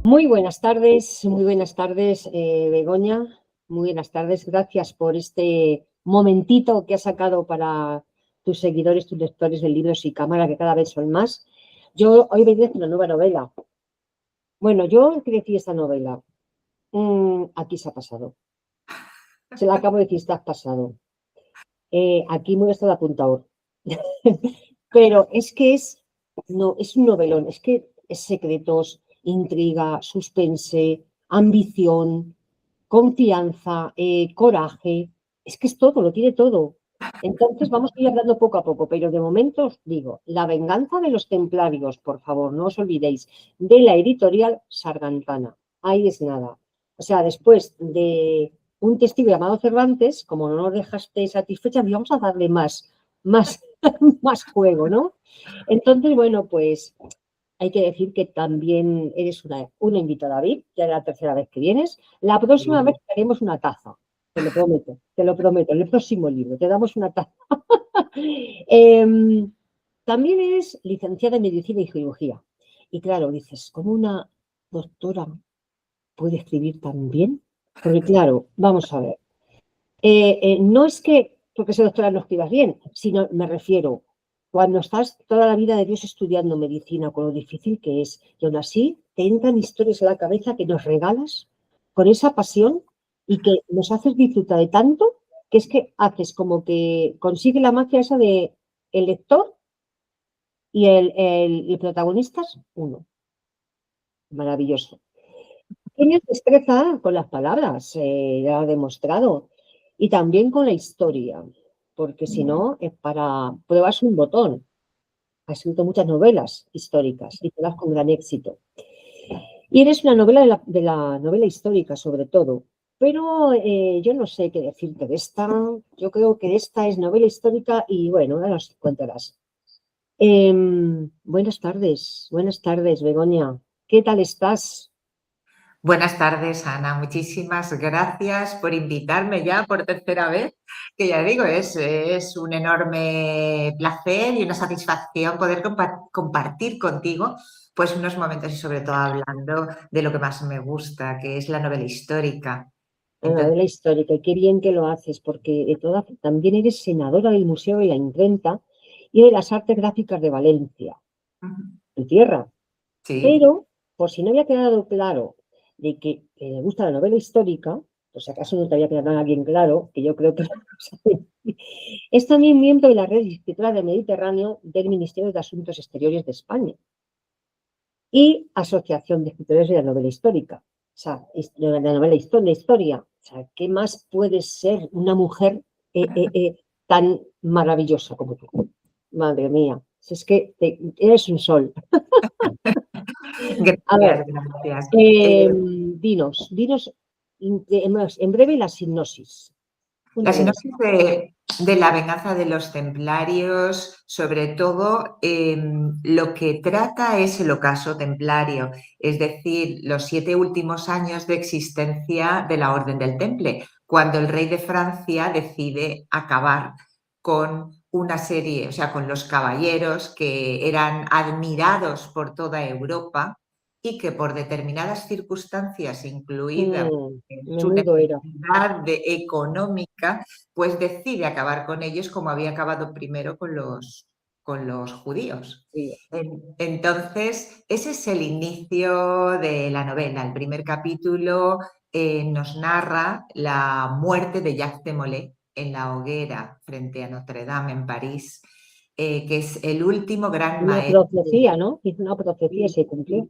Muy buenas tardes, Begoña. Muy buenas tardes. Gracias por este momentito que has sacado para tus seguidores, tus lectores de Libros y Cámara, que cada vez son más. Yo hoy vengo con una nueva novela. Bueno, yo escribí esta novela. Aquí se ha pasado. Se la acabo de decir, está pasado. Aquí me he estado apuntado. Pero es que no, es un novelón. Es que es secretos, intriga, suspense, ambición, confianza, coraje, es que es todo, lo tiene todo. Entonces vamos a ir hablando poco a poco, pero de momento os digo, La venganza de los templarios, por favor, no os olvidéis, de la editorial Sargantana. Ahí es nada. O sea, después de un testigo llamado Cervantes, como no nos dejaste satisfecha, vamos a darle más, más juego, ¿no? Entonces, bueno, pues hay que decir que también eres una invitada VIP, ya es la tercera vez que vienes. La próxima vez te haremos una taza, te lo prometo, en el próximo libro te damos una taza. También eres licenciada en Medicina y Cirugía. Y claro, dices, ¿cómo una doctora puede escribir tan bien? Porque claro, vamos a ver, no es que porque sea doctora no escribas bien, sino me refiero, cuando estás toda la vida de Dios estudiando medicina, con lo difícil que es, y aún así te entran historias a la cabeza que nos regalas con esa pasión y que nos haces disfrutar de tanto, que es que haces como que consigue la magia esa de el lector y el protagonista es uno. Maravilloso. Tienes destreza con las palabras, ya lo ha demostrado, y también con la historia, porque si no, es para pruebas un botón. Ha escrito muchas novelas históricas y todas con gran éxito. Y eres una novela de la novela histórica, sobre todo. Pero yo no sé qué decirte de esta. Yo creo que esta es novela histórica y bueno, ahora nos contarás. Buenas tardes, Begoña. ¿Qué tal estás? Buenas tardes, Ana. Muchísimas gracias por invitarme ya por tercera vez, que ya digo, es un enorme placer y una satisfacción poder compartir contigo pues unos momentos y sobre todo hablando de lo que más me gusta, que es la novela histórica. La novela histórica, y qué bien que lo haces, porque también eres senadora del Museo de la Imprenta y de las Artes Gráficas de Valencia, tu tierra. Sí. Pero, por si no había quedado claro de que le gusta la novela histórica, pues si acaso no te había quedado nada bien claro, que yo creo que es también miembro de la Red de Escritoras del Mediterráneo del Ministerio de Asuntos Exteriores de España y Asociación de Escritores de la Novela Histórica. O sea, de la novela historia. O sea, ¿qué más puede ser una mujer tan maravillosa como tú? Madre mía, si es que eres un sol. A ver, Gracias, gracias. dinos en breve la sinopsis. La Una breve. sinopsis de La venganza de los templarios, sobre todo, lo que trata es el ocaso templario, es decir, los 7 últimos años de existencia de la Orden del Temple, cuando el rey de Francia decide acabar con una serie, o sea, con los caballeros que eran admirados por toda Europa y que por determinadas circunstancias, incluida su Menudo era. necesidad económica, pues decide acabar con ellos como había acabado primero con los judíos. Sí. Entonces, ese es el inicio de la novela. El primer capítulo nos narra la muerte de Jacques de Molay en la hoguera frente a Notre Dame en París, que es el último gran Una maestro. profecía, ¿no? Hizo una profecía y se cumplió.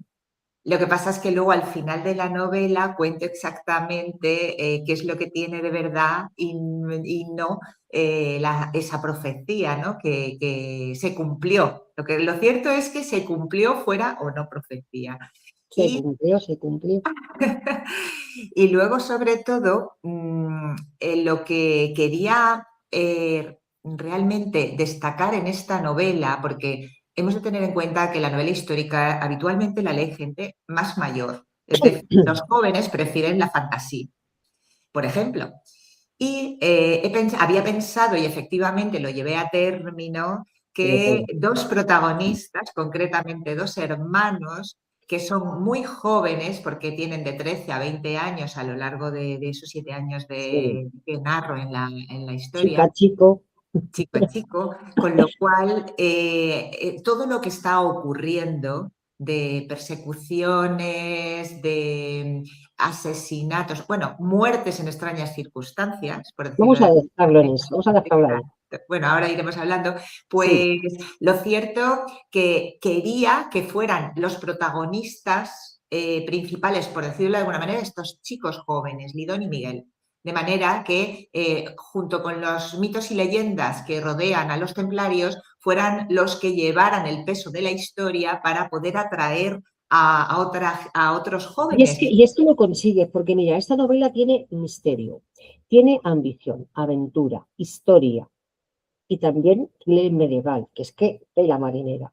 Lo que pasa es que luego al final de la novela cuento exactamente qué es lo que tiene de verdad y no esa profecía, ¿no? Que se cumplió. Lo cierto es que se cumplió fuera o no profecía. Se Y, cumplió, se cumplió. y luego, sobre todo, lo que quería realmente destacar en esta novela, porque hemos de tener en cuenta que la novela histórica habitualmente la lee gente más mayor. Es decir, los jóvenes prefieren la fantasía, por ejemplo. Y había pensado, y efectivamente lo llevé a término, Sobre que todo. dos protagonistas, concretamente dos hermanos, que son muy jóvenes, porque tienen de 13 a 20 años a lo largo de esos 7 años Sí. que narro en la Chica, historia, chico. chico a chico, con lo cual todo lo que está ocurriendo de persecuciones, de asesinatos, bueno, muertes en extrañas circunstancias, por decirlo Vamos de a alguna dejarlo en manera. eso, vamos a dejarlo ahí. Bueno, ahora iremos hablando. Sí, Pues lo cierto que quería que fueran los protagonistas principales, por decirlo de alguna manera, estos chicos jóvenes, Lidón y Miguel. De manera que, junto con los mitos y leyendas que rodean a los templarios, fueran los que llevaran el peso de la historia para poder atraer a otros jóvenes. y es que lo consigues, porque mira, esta novela tiene misterio, tiene ambición, aventura, historia y también ley medieval, que es que de la marinera.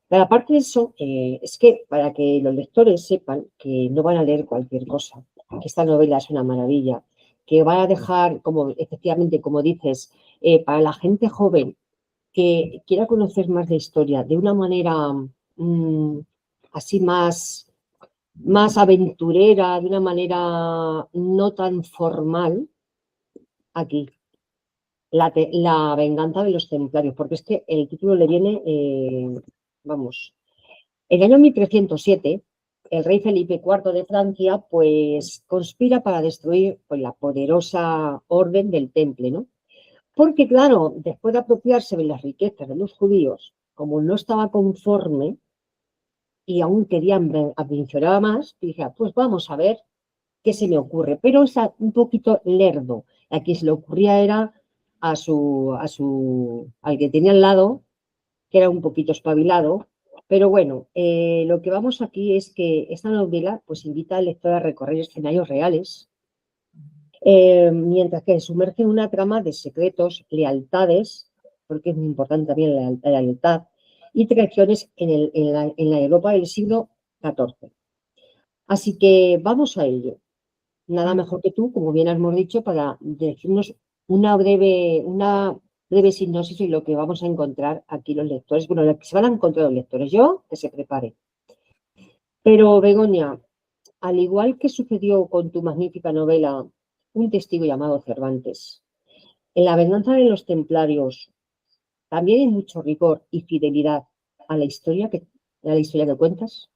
Pero aparte de eso, es que para que los lectores sepan que no van a leer cualquier cosa, que esta novela es una maravilla, que van a dejar, como efectivamente, como dices, para la gente joven que quiera conocer más de historia de una manera mm, así más aventurera, de una manera no tan formal, aquí, la venganza de los templarios, porque es que el título le viene, vamos, en el año 1307, el rey Felipe IV de Francia, pues conspira para destruir pues, la poderosa orden del Temple, ¿no? Porque, claro, después de apropiarse de las riquezas de los judíos, como no estaba conforme y aún querían ambicionar más, dije, "Ah, pues vamos a ver qué se me ocurre". Pero es un poquito lerdo. A quien se le ocurría era al que tenía al lado, que era un poquito espabilado. Pero bueno, lo que vamos aquí es que esta novela pues invita al lector a recorrer escenarios reales, mientras que sumerge en una trama de secretos, lealtades, porque es muy importante también la lealtad, y traiciones en la Europa del siglo XIV. Así que vamos a ello. Nada mejor que tú, como bien hemos dicho, para decirnos una breve sinopsis de lo que vamos a encontrar aquí los lectores. Bueno, lo que se van a encontrar los lectores. Yo, que se prepare. Pero, Begoña, al igual que sucedió con tu magnífica novela Un testigo llamado Cervantes, en La venganza de los templarios también hay mucho rigor y fidelidad a la historia que cuentas.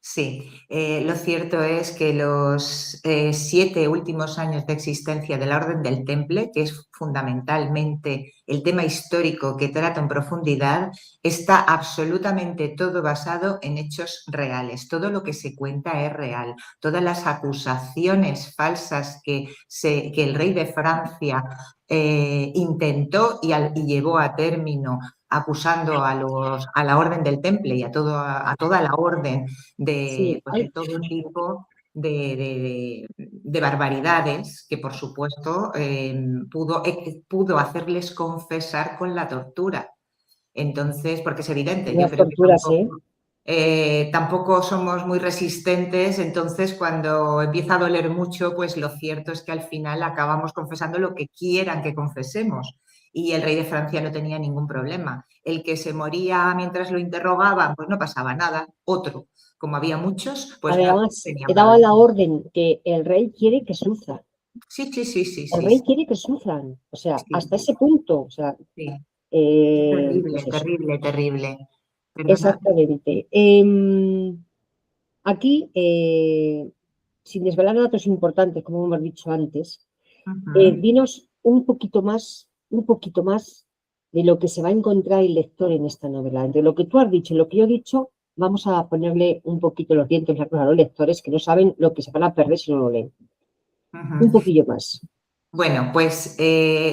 Sí, lo cierto es que los 7 últimos años de existencia de la Orden del Temple, que es fundamentalmente el tema histórico que trata en profundidad, está absolutamente todo basado en hechos reales. Todo lo que se cuenta es real. Todas las acusaciones falsas que el rey de Francia intentó y llevó a término acusando a la Orden del Temple y a toda la orden Sí, pues, de todo tipo de barbaridades que, por supuesto, pudo hacerles confesar con la tortura. Entonces, porque es evidente, yo las creo que torturas, ¿eh? tampoco somos muy resistentes, entonces cuando empieza a doler mucho, pues lo cierto es que al final acabamos confesando lo que quieran que confesemos. Y el rey de Francia no tenía ningún problema. El que se moría mientras lo interrogaban, pues no pasaba nada. Otro, como había muchos, pues no Además, tenían he dado la problema. orden que el rey quiere que sufran. Sí, sí, sí, sí, El sí, rey sí, quiere que sufran. O sea, sí, hasta ese punto. O sea, sí. Terrible, pues eso. terrible, terrible. ¿Perdona? Exactamente. Aquí, sin desvelar datos importantes, como hemos dicho antes, Ujú. dinos un poquito más de lo que se va a encontrar el lector en esta novela. Entre lo que tú has dicho y lo que yo he dicho, vamos a ponerle un poquito los dientes largos a los lectores que no saben lo que se van a perder si no lo leen. Un Ujú. poquillo más. Bueno, pues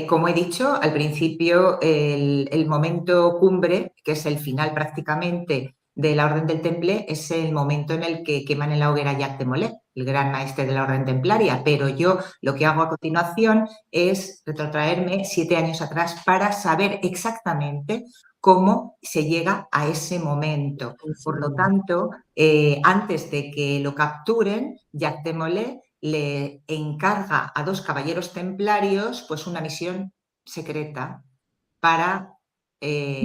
como he dicho al principio, el momento cumbre, que es el final prácticamente de la Orden del Temple, es el momento en el que queman en la hoguera a Jacques de Molay, el gran maestre de la Orden Templaria. Pero yo lo que hago a continuación es retrotraerme 7 años atrás para saber exactamente cómo se llega a ese momento. Por lo tanto, antes de que lo capturen, Jacques de Molay le encarga a 2 caballeros templarios pues una misión secreta para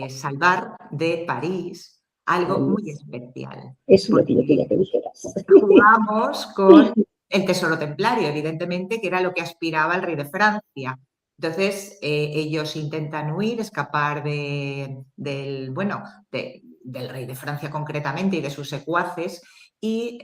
salvar de París algo Ay, muy especial. eso es lo que yo quería Porque que dijeras. jugamos con el tesoro templario, evidentemente, que era lo que aspiraba el rey de Francia. Entonces, ellos intentan huir, escapar del rey de Francia concretamente y de sus secuaces, y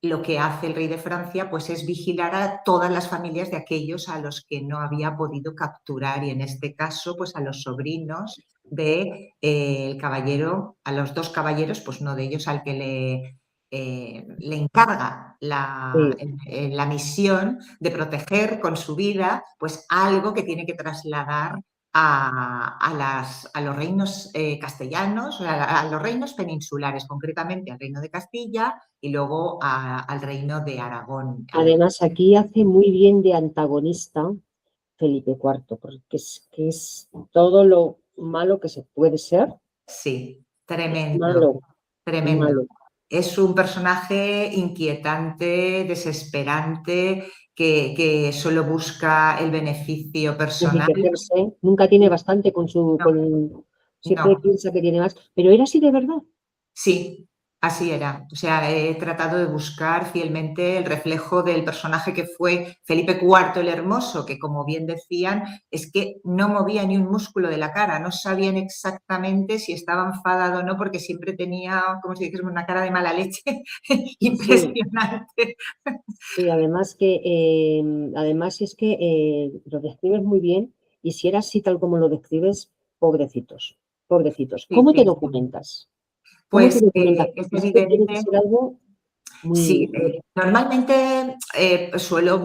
lo que hace el rey de Francia pues, es vigilar a todas las familias de aquellos a los que no había podido capturar, y en este caso pues, a los sobrinos del caballero, a los dos caballeros, pues uno de ellos al que le encarga la misión de proteger con su vida pues algo que tiene que trasladar a los reinos castellanos, a los reinos peninsulares, concretamente al reino de Castilla y luego al reino de Aragón. Además, aquí hace muy bien de antagonista Felipe IV, porque que es todo lo malo que se puede ser. Sí, Es tremendo, malo, tremendo. malo. Es un personaje inquietante, desesperante, que solo busca el beneficio personal. Enriquecerse, nunca tiene bastante con su, No, siempre no. piensa que tiene más, pero era así de verdad. Sí, así era. O sea, he tratado de buscar fielmente el reflejo del personaje que fue Felipe IV el Hermoso, que como bien decían, es que no movía ni un músculo de la cara, no sabían exactamente si estaba enfadado o no, porque siempre tenía, como si dijésemos, una cara de mala leche Sí, impresionante. sí, además es que lo describes muy bien y si era así tal como lo describes, pobrecitos, pobrecitos. Sí, ¿Cómo te sí. documentas? ¿Cómo te Pues documentas? es Es que tiene que evidente. ser algo Sí, muy... normalmente suelo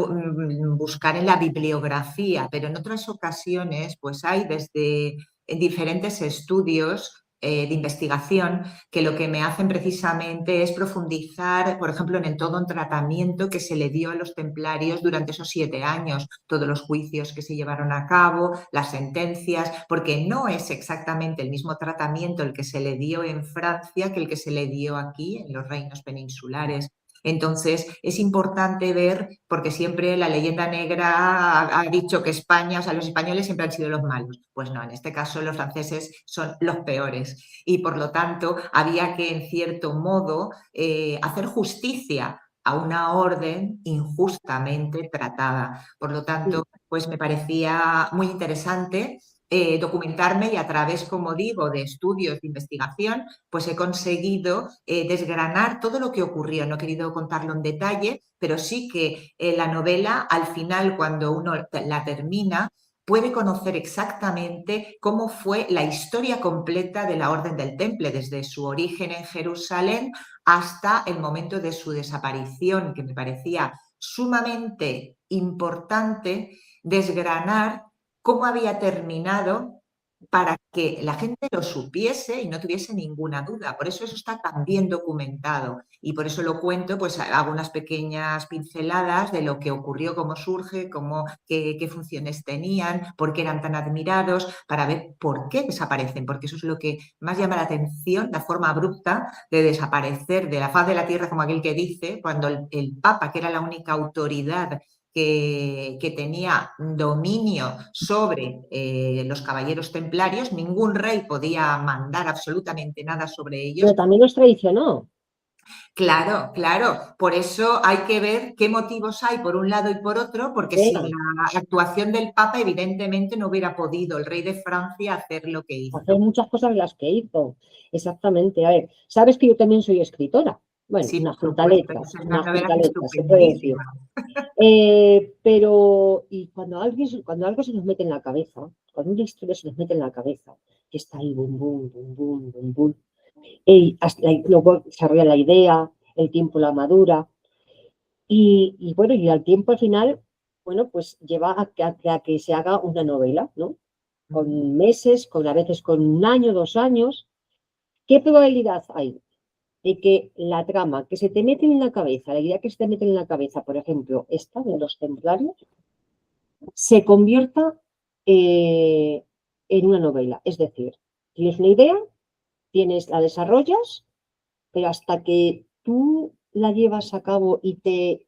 buscar en la bibliografía, pero en otras ocasiones pues hay desde diferentes estudios de investigación que lo que me hacen precisamente es profundizar, por ejemplo, en todo un tratamiento que se le dio a los templarios durante esos 7 años, todos los juicios que se llevaron a cabo, las sentencias, porque no es exactamente el mismo tratamiento el que se le dio en Francia que el que se le dio aquí en los reinos peninsulares. Entonces, es importante ver, porque siempre la leyenda negra ha dicho que España, o sea, los españoles siempre han sido los malos. Pues no, en este caso los franceses son los peores y por lo tanto había que, en cierto modo, hacer justicia a una orden injustamente tratada. Por lo tanto, pues me parecía muy interesante documentarme y a través, como digo, de estudios de investigación, pues he conseguido desgranar todo lo que ocurrió. No he querido contarlo en detalle, pero sí que la novela, al final, cuando uno la termina, puede conocer exactamente cómo fue la historia completa de la Orden del Temple, desde su origen en Jerusalén hasta el momento de su desaparición, que me parecía sumamente importante desgranar cómo había terminado para que la gente lo supiese y no tuviese ninguna duda. Por eso está tan bien documentado y por eso lo cuento, pues hago unas pequeñas pinceladas de lo que ocurrió, cómo surge, qué funciones tenían, por qué eran tan admirados, para ver por qué desaparecen, porque eso es lo que más llama la atención, la forma abrupta de desaparecer de la faz de la tierra, como aquel que dice, cuando el Papa, que era la única autoridad que tenía dominio sobre los caballeros templarios, ningún rey podía mandar absolutamente nada sobre ellos. Pero también los traicionó. Claro, claro. Por eso hay que ver qué motivos hay por un lado y por otro, porque sin la actuación del Papa, evidentemente no hubiera podido el rey de Francia hacer lo que hizo. Hacer muchas cosas las que hizo. Exactamente. A ver, sabes que yo también soy escritora. Bueno, Sí, unas por supuesto, esas son unas una novelas juntaleta, se puede decir. estupendísimas. Pero, y cuando algo se nos mete en la cabeza, cuando una historia se nos mete en la cabeza, que está ahí, bum, bum, bum, bum, bum, bum, y luego desarrolla la idea, el tiempo la madura, y bueno, y al tiempo al final, bueno, pues lleva a que se haga una novela, ¿no? Con meses, a veces con un año, 2 años. ¿Qué probabilidad hay de que la trama que se te mete en la cabeza, la idea que se te mete en la cabeza, por ejemplo, esta de los templarios, se convierta en una novela? Es decir, tienes una idea, la desarrollas, pero hasta que tú la llevas a cabo y te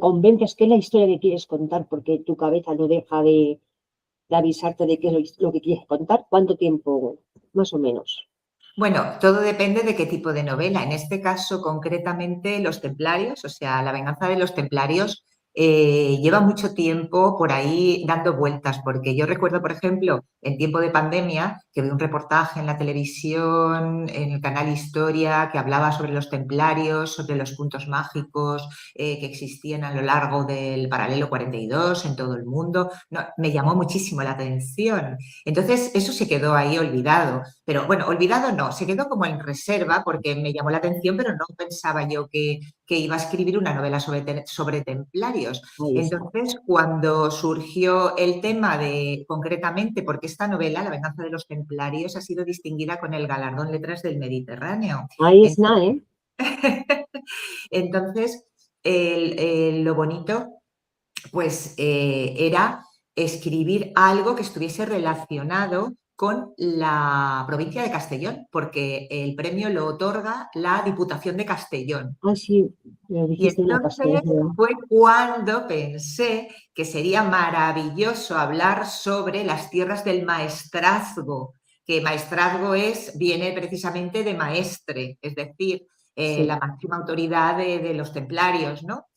convences que es la historia que quieres contar, porque tu cabeza no deja de avisarte de qué es lo que quieres contar, ¿cuánto tiempo más o menos? Bueno, todo depende de qué tipo de novela. En este caso, concretamente, Los Templarios, o sea, La venganza de los Templarios, lleva mucho tiempo por ahí dando vueltas, porque yo recuerdo, por ejemplo, en tiempo de pandemia, que vi un reportaje en la televisión, en el canal Historia, que hablaba sobre los templarios, sobre los puntos mágicos que existían a lo largo del paralelo 42 en todo el mundo. No, me llamó muchísimo la atención. Entonces, eso se quedó ahí olvidado. Pero bueno, olvidado no, se quedó como en reserva porque me llamó la atención, pero no pensaba yo que iba a escribir una novela sobre templarios. Ahí está. Entonces, cuando surgió el tema de, concretamente, porque esta novela, La venganza de los templarios, ha sido distinguida con el galardón Letras del Mediterráneo. Ahí es nada, ¿eh? Entonces, lo bonito pues era escribir algo que estuviese relacionado con la provincia de Castellón, porque el premio lo otorga la Diputación de Castellón. Ah, sí, lo Y dijiste en la entonces castellana. fue cuando pensé que sería maravilloso hablar sobre las tierras del maestrazgo, que maestrazgo viene precisamente de maestre, es decir, la Sí. máxima autoridad de los templarios, ¿no?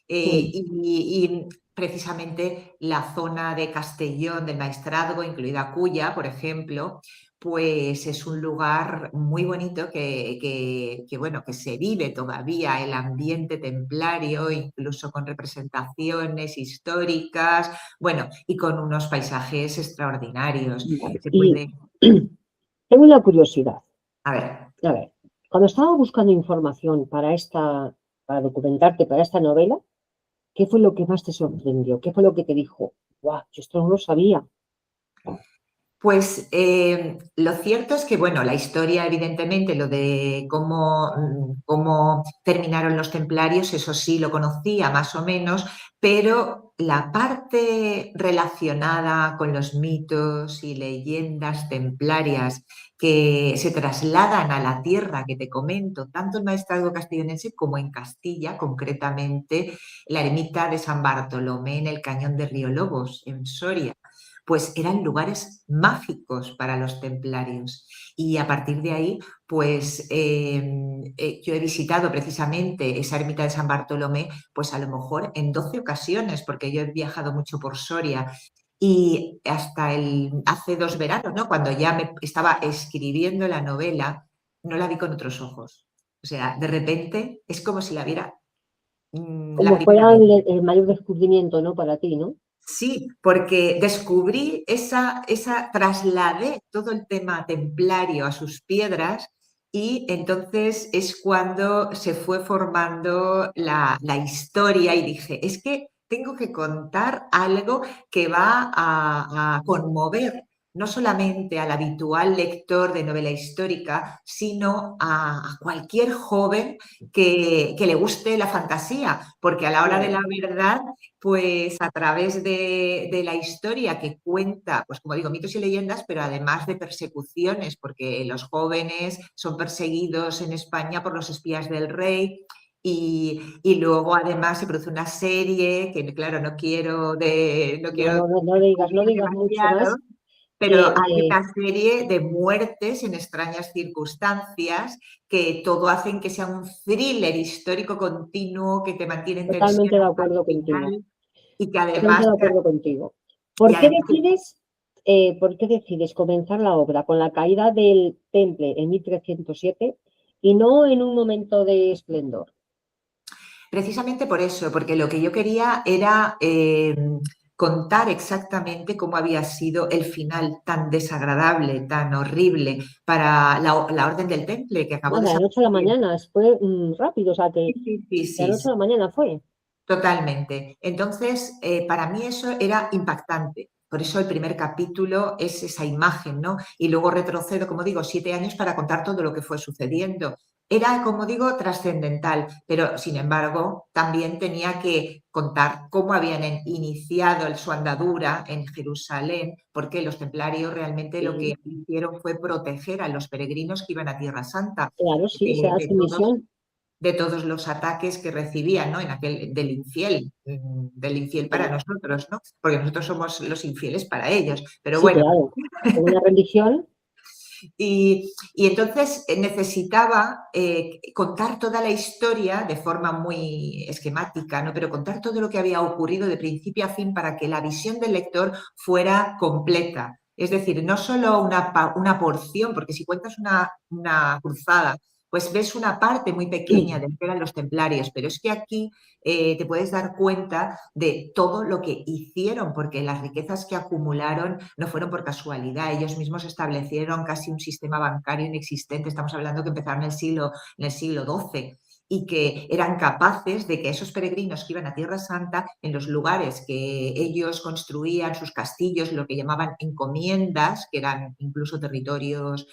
Mm. Y precisamente la zona de Castellón, del Maestrazgo, incluida Cuya, por ejemplo, pues es un lugar muy bonito bueno, que se vive todavía el ambiente templario, incluso con representaciones históricas, bueno, y con unos paisajes extraordinarios. Vale. Se Y puede, tengo una curiosidad. a ver, A ver, cuando estaba buscando información para documentarte para esta novela, ¿qué fue lo que más te sorprendió? ¿Qué fue lo que te dijo? ¡Guau! Yo esto no lo sabía. pues lo cierto es que, bueno, la historia, evidentemente, lo de cómo terminaron los templarios, eso sí lo conocía más o menos, pero la parte relacionada con los mitos y leyendas templarias que se trasladan a la tierra que te comento, tanto en Maestrazgo castellonense como en Castilla, concretamente la ermita de San Bartolomé en el Cañón de Río Lobos, en Soria, pues eran lugares mágicos para los templarios. Y a partir de ahí, pues yo he visitado precisamente esa ermita de San Bartolomé, pues a lo mejor en 12 ocasiones, porque yo he viajado mucho por Soria. Y hasta hace 2 veranos, ¿no? Cuando ya me estaba escribiendo la novela, no la vi con otros ojos. O sea, de repente es como si la viera la Como primera fuera vez. el mayor descubrimiento, ¿no? Para ti, ¿no? Sí, porque descubrí trasladé todo el tema templario a sus piedras y entonces es cuando se fue formando la historia y dije, es que tengo que contar algo que va a conmover no solamente al habitual lector de novela histórica, sino a cualquier joven que le guste la fantasía, porque a la hora de Claro. la verdad pues a través de la historia que cuenta, pues como digo, mitos y leyendas, pero además de persecuciones, porque los jóvenes son perseguidos en España por los espías del rey. Y luego además se produce una serie que, claro, no No, quiero no descubrir digas mucho demasiado, más. pero Que, hay una serie de muertes en extrañas circunstancias que todo hacen que sea un thriller histórico continuo que te mantiene en tensión totalmente de hasta el acuerdo contigo. final y que Totalmente además, de acuerdo contigo. y ¿Por qué además decides, por qué decides comenzar la obra con la caída del Temple en 1307 y no en un momento de esplendor? precisamente por eso, porque lo que yo quería era contar exactamente cómo había sido el final tan desagradable, tan horrible para la Orden del Temple que acabó Nada, de la noche a la desapareciendo. mañana, fue rápido, o sea, que Sí, sí, sí, de la sí, noche a la mañana fue. totalmente. Entonces, para mí eso era impactante. Por eso el primer capítulo es esa imagen, ¿no? Y luego retrocedo, como digo, 7 años para contar todo lo que fue sucediendo. Era, como digo, trascendental, pero sin embargo, también tenía que contar cómo habían iniciado su andadura en Jerusalén, porque los templarios realmente lo que Sí, hicieron fue proteger a los peregrinos que iban a Tierra Santa claro, sí, se de, hace de todos misión. de todos los ataques que recibían, ¿no? En aquel del infiel para Sí, nosotros, ¿no? Porque nosotros somos los infieles para ellos. Pero sí, bueno, claro. Con una rendición. Y entonces necesitaba contar toda la historia de forma muy esquemática, ¿no? Pero contar todo lo que había ocurrido de principio a fin para que la visión del lector fuera completa. Es decir, no solo una porción, porque si cuentas una cruzada, pues ves una parte muy pequeña de lo que eran los templarios, pero es que aquí te puedes dar cuenta de todo lo que hicieron, porque las riquezas que acumularon no fueron por casualidad. Ellos mismos establecieron casi un sistema bancario inexistente. Estamos hablando que empezaron en el siglo XII y que eran capaces de que esos peregrinos que iban a Tierra Santa, en los lugares que ellos construían sus castillos, lo que llamaban encomiendas, que eran incluso territorios,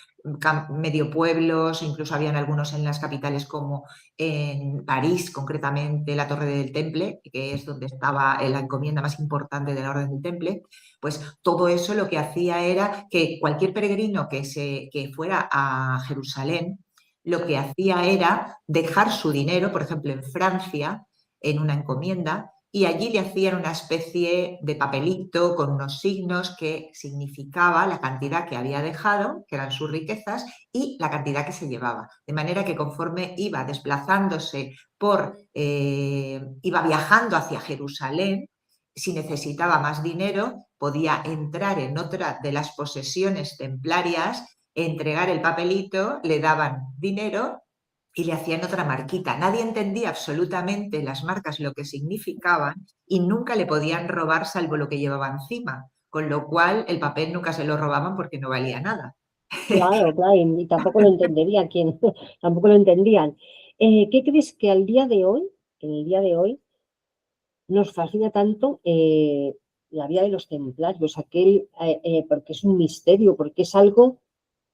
medio pueblos, incluso habían algunos en las capitales como en París, concretamente la Torre del Temple, que es donde estaba la encomienda más importante de la Orden del Temple, pues todo eso lo que hacía era que cualquier peregrino que fuera a Jerusalén, lo que hacía era dejar su dinero, por ejemplo, en Francia, en una encomienda, y allí le hacían una especie de papelito con unos signos que significaba la cantidad que había dejado, que eran sus riquezas, y la cantidad que se llevaba. De manera que conforme iba desplazándose iba viajando hacia Jerusalén, si necesitaba más dinero, podía entrar en otra de las posesiones templarias, entregar el papelito, le daban dinero y le hacían otra marquita. Nadie entendía absolutamente las marcas, lo que significaban, y nunca le podían robar salvo lo que llevaba encima, con lo cual el papel nunca se lo robaban porque no valía nada. Claro, claro, y tampoco lo entendería quién, tampoco lo entendían. ¿Qué crees que al día de hoy, en el día de hoy, nos fascina tanto la vida de los templarios, porque es un misterio, porque es algo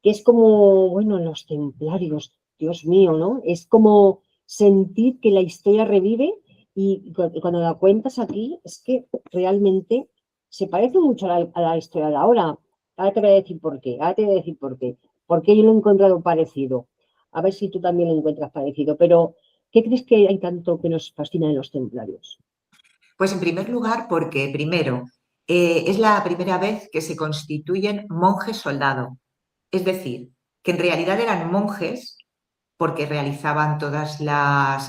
que es como, bueno, los templarios, Dios mío, ¿no? Es como sentir que la historia revive y cuando la cuentas aquí, es que realmente se parece mucho a la historia de ahora. Ahora te voy a decir por qué, ahora te voy a decir por qué. Porque yo lo he encontrado parecido. A ver si tú también lo encuentras parecido. Pero, ¿qué crees que hay tanto que nos fascina en los templarios? Pues en primer lugar, porque primero, es la primera vez que se constituyen monjes soldado. Es decir, que en realidad eran monjes porque realizaban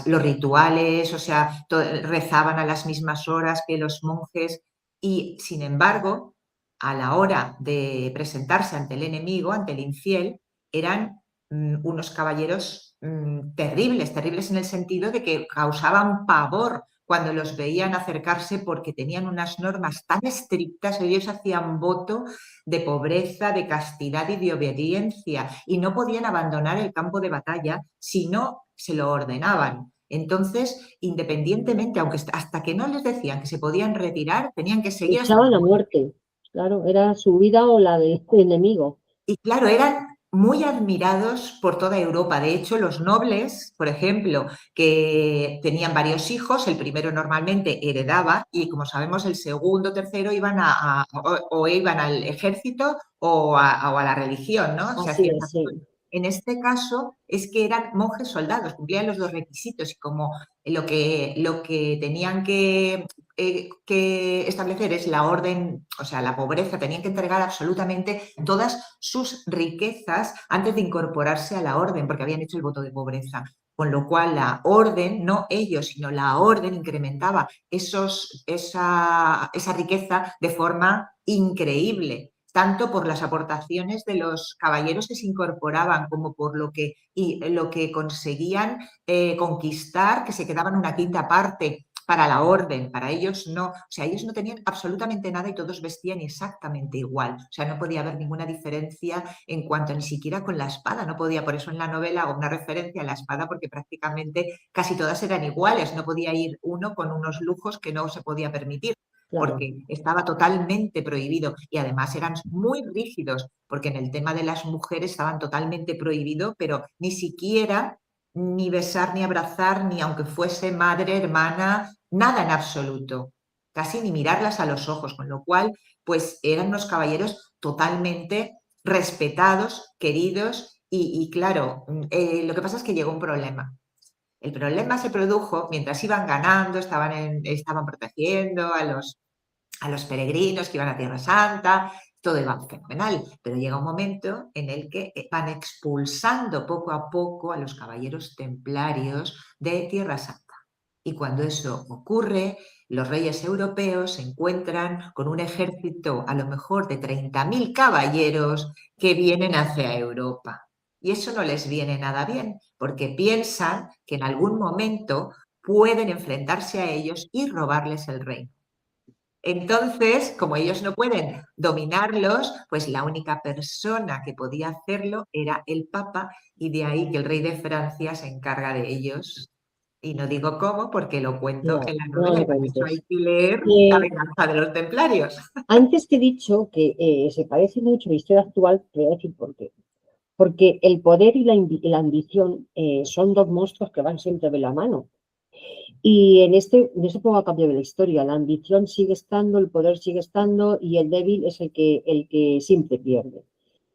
los rituales, o sea, rezaban a las mismas horas que los monjes y, sin embargo, a la hora de presentarse ante el enemigo, ante el infiel, eran unos caballeros terribles, terribles en el sentido de que causaban pavor cuando los veían acercarse porque tenían unas normas tan estrictas, ellos hacían voto de pobreza, de castidad y de obediencia, y no podían abandonar el campo de batalla si no se lo ordenaban. Entonces, independientemente, aunque hasta que no les decían que se podían retirar, tenían que seguir hasta la Luchaban a muerte. muerte. Claro, era su vida o la del enemigo. Y claro, eran muy admirados por toda Europa. De hecho, los nobles, por ejemplo, que tenían varios hijos, el primero normalmente heredaba y, como sabemos, el segundo, tercero iban o iban al ejército o a la religión, ¿no? Se Así hacían. es, sí. En este caso es que eran monjes soldados, cumplían los dos requisitos y como lo que tenían que establecer es la orden, o sea, la pobreza, tenían que entregar absolutamente todas sus riquezas antes de incorporarse a la orden, porque habían hecho el voto de pobreza. Con lo cual la orden, no ellos, sino la orden incrementaba esa riqueza de forma increíble, tanto por las aportaciones de los caballeros que se incorporaban como por lo que conseguían conquistar, que se quedaban una quinta parte para la orden, para ellos no, o sea, ellos no tenían absolutamente nada y todos vestían exactamente igual, o sea, no podía haber ninguna diferencia en cuanto ni siquiera con la espada, no podía, por eso en la novela hago una referencia a la espada porque prácticamente casi todas eran iguales, no podía ir uno con unos lujos que no se podía permitir Claro. porque estaba totalmente prohibido y además eran muy rígidos, porque en el tema de las mujeres estaban totalmente prohibidos, pero ni siquiera ni besar, ni abrazar, ni aunque fuese madre, hermana, nada en absoluto, casi ni mirarlas a los ojos, con lo cual, pues eran unos caballeros totalmente respetados, queridos y claro, lo que pasa es que llegó un problema. El problema se produjo mientras iban ganando, estaban protegiendo a los peregrinos que iban a Tierra Santa, todo va fenomenal, pero llega un momento en el que van expulsando poco a poco a los caballeros templarios de Tierra Santa. Y cuando eso ocurre, los reyes europeos se encuentran con un ejército a lo mejor de 30.000 caballeros que vienen hacia Europa. Y eso no les viene nada bien, porque piensan que en algún momento pueden enfrentarse a ellos y robarles el reino. Entonces, como ellos no pueden dominarlos, pues la única persona que podía hacerlo era el Papa, y de ahí que el rey de Francia se encarga de ellos. Y no digo cómo, porque lo cuento en No, la no novela lo y para eso hay cuentes. que leer La Eh, venganza de los templarios. Antes te he dicho que se parece mucho a la historia actual, te voy a decir por qué. Porque el poder y y la ambición son dos monstruos que van siempre de la mano. Y en este poco cambio de la historia, la ambición sigue estando, el poder sigue estando y el débil es el que siempre pierde.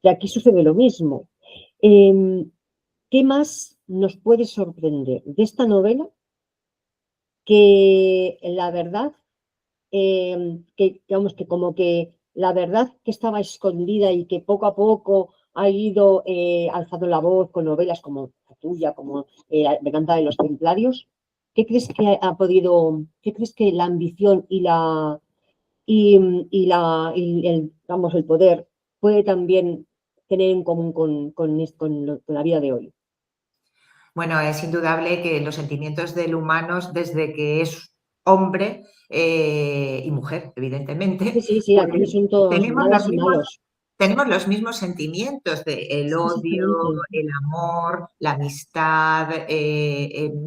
Y aquí sucede lo mismo. Em, ¿Qué más nos puede sorprender de esta novela? Que la verdad, digamos que como que la verdad que estaba escondida y que poco a poco ha ido alzando la voz con novelas como la tuya, como Venganza de los Templarios. ¿Qué crees que ha podido, qué crees que la ambición y vamos, el poder puede también tener en común con la vida de hoy? Bueno, es indudable que los sentimientos del humano, desde que es hombre y mujer, Sí, evidentemente, sí, sí, pues aquí son todos tenemos malas y malos. tenemos los mismos sentimientos de el Sí, odio, exactamente. el amor, la amistad,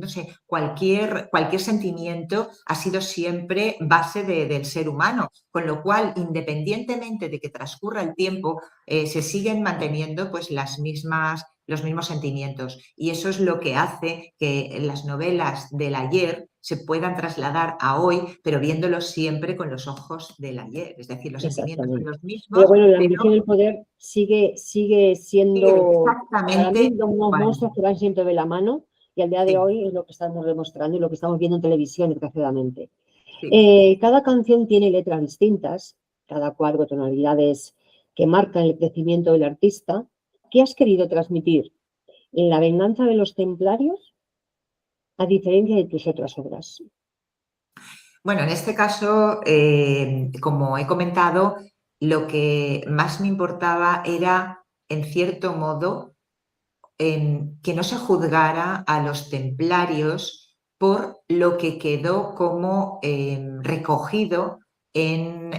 no sé, cualquier sentimiento ha sido siempre base del ser humano, con lo cual, independientemente de que transcurra el tiempo, se siguen manteniendo pues los mismos sentimientos. Y eso es lo que hace que las novelas del ayer se puedan trasladar a hoy, pero viéndolos siempre con los ojos del ayer. Es decir, los sentimientos son Exactamente. los Pero mismos, bueno, la ambición y pero el poder sigue siendo para mí exactamente unos igual. monstruos que van siempre de la mano y al día de Sí, hoy es lo que estamos demostrando y lo que estamos viendo en televisión, desgraciadamente. sí. Cada canción tiene letras distintas, cada cuadro tonalidades que marcan el crecimiento del artista. ¿Qué has querido transmitir en La venganza de los templarios a diferencia de tus otras obras? Bueno, en este caso, como he comentado, lo que más me importaba era, en cierto modo, que no se juzgara a los templarios por lo que quedó como recogido en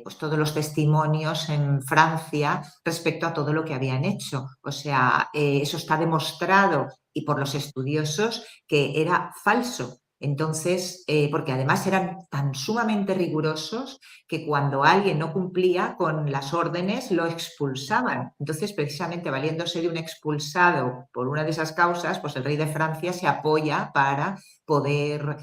pues todos los testimonios en Francia respecto a todo lo que habían hecho. O sea, eso está demostrado y por los estudiosos que era falso. Entonces, porque además eran tan sumamente rigurosos que cuando alguien no cumplía con las órdenes lo expulsaban. Entonces, precisamente valiéndose de un expulsado por una de esas causas, pues el rey de Francia se apoya para poder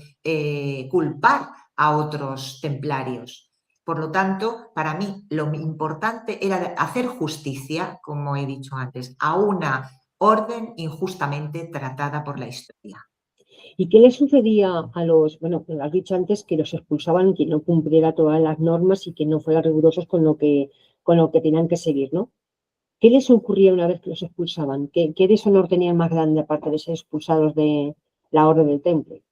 culpar a otros templarios. Por lo tanto, para mí lo importante era hacer justicia, como he dicho antes, a una orden injustamente tratada por la historia. ¿Y qué le sucedía a los, bueno, has dicho antes que los expulsaban quien no cumpliera todas las normas y que no fueran rigurosos con lo que tenían que seguir, ¿no? ¿Qué les ocurría una vez que los expulsaban? ¿Qué deshonor tenían más grande aparte de ser expulsados de la orden del temple?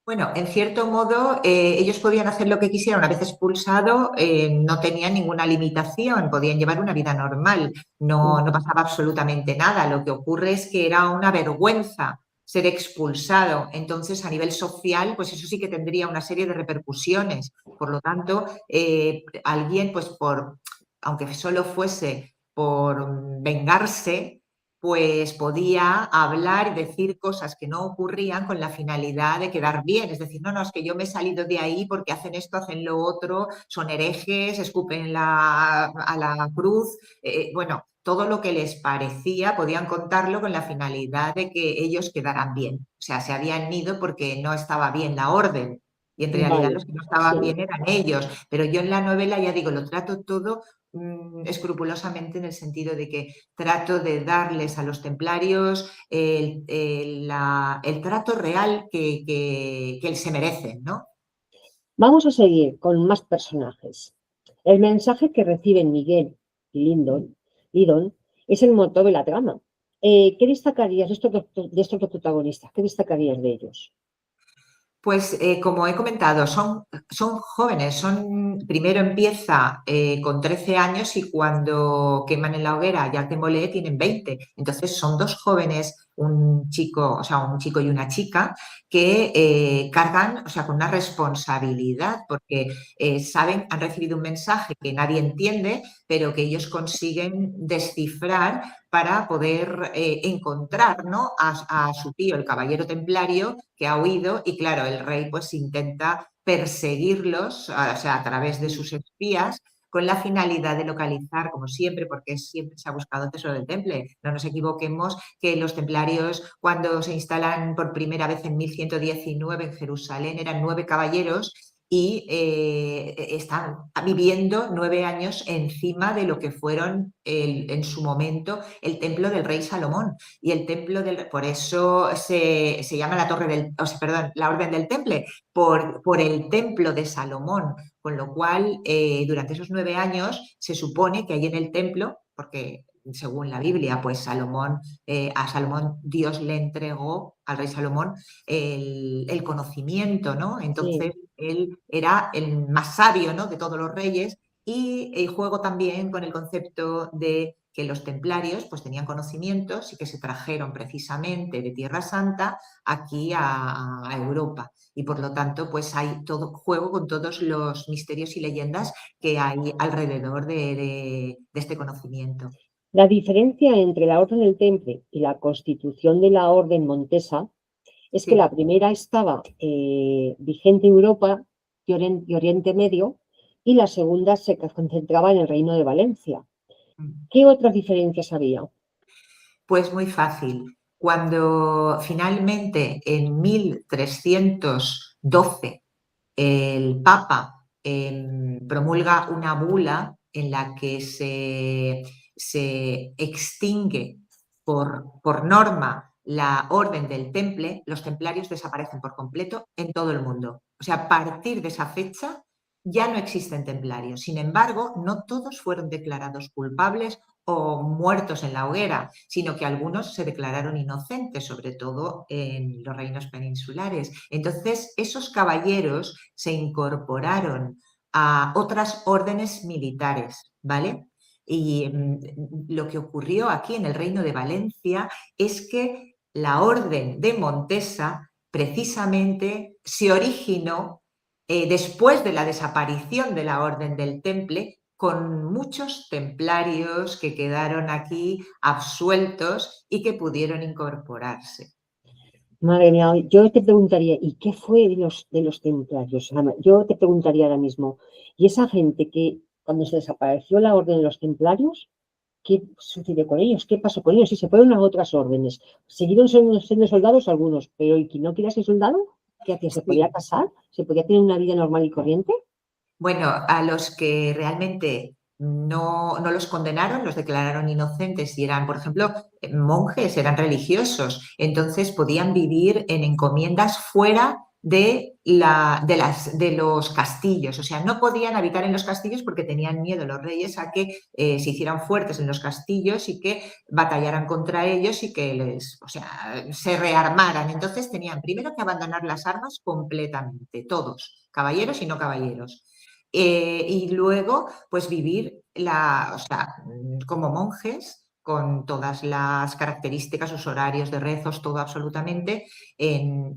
Bueno, en cierto modo, ellos podían hacer lo que quisieran. Una vez expulsado, no tenían ninguna limitación, podían llevar una vida normal, no pasaba absolutamente nada. Lo que ocurre es que era una vergüenza ser expulsado. Entonces, a nivel social, pues eso sí que tendría una serie de repercusiones. Por lo tanto, alguien, pues aunque solo fuese por vengarse, pues podía hablar y decir cosas que no ocurrían con la finalidad de quedar bien. Es decir, no, no, es que yo me he salido de ahí porque hacen esto, hacen lo otro, son herejes, escupen a la cruz. Bueno, todo lo que les parecía podían contarlo con la finalidad de que ellos quedaran bien. O sea, se habían ido porque no estaba bien la orden. Y en realidad Vale, los que no estaban sí. bien eran ellos. Pero yo en la novela, ya digo, lo trato todo escrupulosamente en el sentido de que trato de darles a los templarios el trato real que se merecen, ¿no? Vamos a seguir con más personajes. El mensaje que reciben Miguel y Lydon es el motor de la trama. ¿Qué destacarías de estos dos protagonistas? ¿Qué destacarías de ellos? Pues como he comentado, son jóvenes, primero empieza con 13 años y cuando queman en la hoguera ya te molé tienen 20. Entonces son dos jóvenes, un chico, o sea, un chico y una chica que cargan, o sea, con una responsabilidad porque saben, han recibido un mensaje que nadie entiende, pero que ellos consiguen descifrar para poder encontrar, ¿no?, a su tío, el caballero templario, que ha huido y claro, el rey pues intenta perseguirlos, o sea, a través de sus espías, con la finalidad de localizar, como siempre, porque siempre se ha buscado tesoro del temple. No nos equivoquemos que los templarios, cuando se instalan por primera vez en 1119 en Jerusalén, eran 9 caballeros y están viviendo 9 años encima de lo que fueron en su momento el templo del rey Salomón. Y el templo por eso se llama la torre del, o sea, perdón, la orden del temple, por el templo de Salomón. Con lo cual, durante esos 9 años se supone que hay en el templo, porque según la Biblia, pues Salomón, a Salomón Dios le entregó, al rey Salomón, el conocimiento, ¿no? Entonces, Sí. él era el más sabio, ¿no?, de todos los reyes y juego también con el concepto de que los templarios pues tenían conocimientos y que se trajeron precisamente de Tierra Santa aquí a Europa. Y por lo tanto, pues hay todo juego con todos los misterios y leyendas que hay alrededor de este conocimiento. La diferencia entre la Orden del Temple y la constitución de la Orden Montesa es que Sí. la primera estaba vigente en Europa y Oriente Medio y la segunda se concentraba en el Reino de Valencia. ¿Qué otras diferencias había? Pues muy fácil. Cuando finalmente en 1312 el Papa promulga una bula en la que se extingue por norma la orden del Temple, los templarios desaparecen por completo en todo el mundo. O sea, a partir de esa fecha ya no existen templarios. Sin embargo, no todos fueron declarados culpables o muertos en la hoguera, sino que algunos se declararon inocentes, sobre todo en los reinos peninsulares. Entonces, esos caballeros se incorporaron a otras órdenes militares, ¿vale? Y lo que ocurrió aquí en el Reino de Valencia es que la Orden de Montesa precisamente se originó después de la desaparición de la Orden del Temple, con muchos templarios que quedaron aquí absueltos y que pudieron incorporarse. Madre mía, yo te preguntaría, ¿y qué fue de los templarios? Yo te preguntaría ahora mismo, ¿y esa gente que cuando se desapareció la orden de los templarios, qué sucedió con ellos? ¿Qué pasó con ellos? Si se fueron a otras órdenes. Siguieron siendo soldados algunos, pero ¿y quien no quería ser soldado? ¿Qué hacía? ¿Se podía Sí. casar? ¿Se podía tener una vida normal y corriente? Bueno, a los que realmente no los condenaron, los declararon inocentes y eran, por ejemplo, monjes, eran religiosos, entonces podían vivir en encomiendas fuera de los castillos, o sea, no podían habitar en los castillos porque tenían miedo los reyes a que se hicieran fuertes en los castillos y que batallaran contra ellos y que o sea, se rearmaran. Entonces tenían primero que abandonar las armas completamente, todos, caballeros y no caballeros. Y luego, pues vivir o sea, como monjes, con todas las características, sus horarios de rezos, todo absolutamente,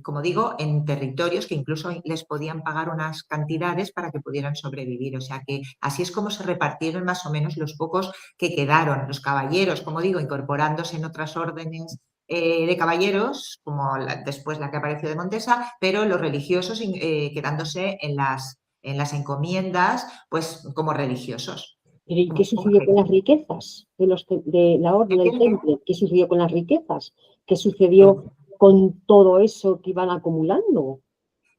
como digo, en territorios que incluso les podían pagar unas cantidades para que pudieran sobrevivir. O sea que así es como se repartieron más o menos los pocos que quedaron. Los caballeros, como digo, incorporándose en otras órdenes de caballeros, como después la que apareció de Montesa, pero los religiosos quedándose en las encomiendas, pues como religiosos. Pero ¿y qué Como sucedió con monjes. las riquezas de la orden ¿El qué? del ¿El qué? temple? ¿Qué sucedió con las riquezas? ¿Qué sucedió con todo eso que iban acumulando?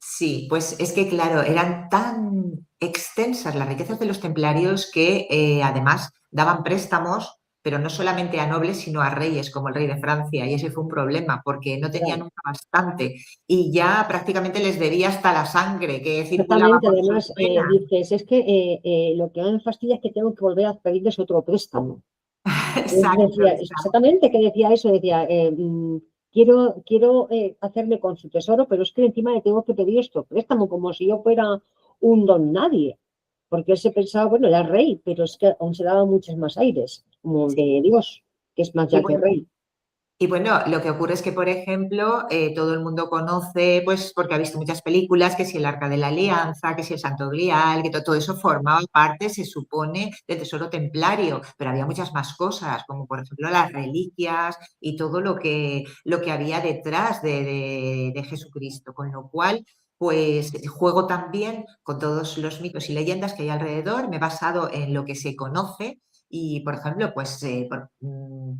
Sí, pues es que, claro, eran tan extensas las riquezas de los templarios que además daban préstamos, pero no solamente a nobles, sino a reyes, como el rey de Francia, y ese fue un problema, porque no tenía Claro. nunca bastante, y ya prácticamente les debía hasta la sangre que circulaba Exactamente, por sus además venas. dices, es que lo que me fastidia es que tengo que volver a pedirles otro préstamo. Exacto, Decía, exacto. exactamente, que decía eso, decía, quiero hacerme con su tesoro, pero es que encima le tengo que pedir esto préstamo, como si yo fuera un don nadie, porque él se pensaba, bueno, era rey, pero es que aún se daba muchos más aires, como Sí. de Dios, que es más Y ya que bueno, rey. Y bueno, lo que ocurre es que, por ejemplo, todo el mundo conoce, pues porque ha visto muchas películas, que si el Arca de la Alianza, que si el Santo Grial, que todo eso formaba parte, se supone, del tesoro templario, pero había muchas más cosas, como por ejemplo las reliquias y todo lo que había detrás de Jesucristo, con lo cual, pues juego también con todos los mitos y leyendas que hay alrededor, me he basado en lo que se conoce. Y, por ejemplo, pues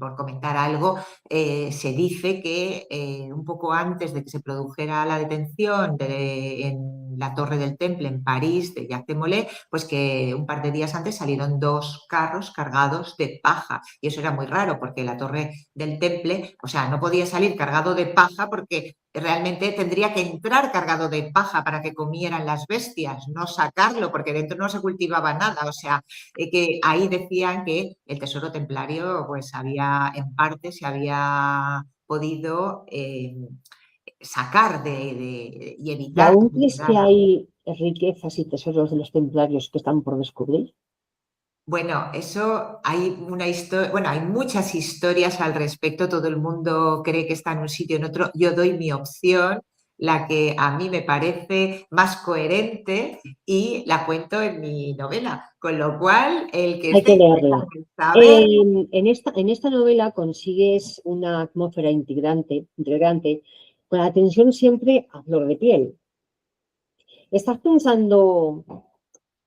por comentar algo, se dice que un poco antes de que se produjera la detención en la Torre del Temple en París de Jacques de Molay, pues que un par de días antes salieron dos carros cargados de paja. Y eso era muy raro porque la Torre del Temple, o sea, no podía salir cargado de paja porque realmente tendría que entrar cargado de paja para que comieran las bestias, no sacarlo porque dentro no se cultivaba nada. O sea, que ahí decían que el tesoro templario pues había, en parte, se había podido sacar y ¿Y evitar que aún crees que llegaran. hay riquezas y tesoros de los templarios que están por descubrir? Bueno, eso hay una historia, bueno, hay muchas historias al respecto, todo el mundo cree que está en un sitio, en otro. Yo doy mi opción, la que a mí me parece más coherente y la cuento en mi novela, con lo cual el que Hay esté que interesado leerla. en saber, En esta novela consigues una atmósfera integrante, con la tensión siempre a flor de piel. ¿Estás pensando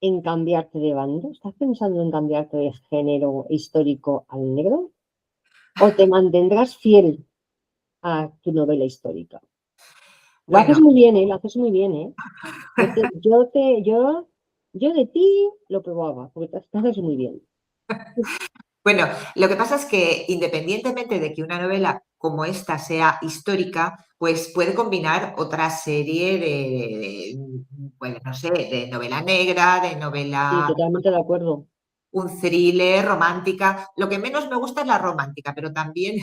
en cambiarte de bando? ¿Estás pensando en cambiarte de género histórico al negro? ¿O te mantendrás fiel a tu novela histórica? Lo haces bueno, muy bien, ¿eh? Lo haces muy bien, ¿eh? Yo de ti lo probaba, porque te haces muy bien. Bueno, lo que pasa es que independientemente de que una novela como esta sea histórica, pues puede combinar otra serie pues, no sé, de novela negra, de Sí, novela, totalmente de acuerdo. un thriller, romántica. Lo que menos me gusta es la romántica, pero también,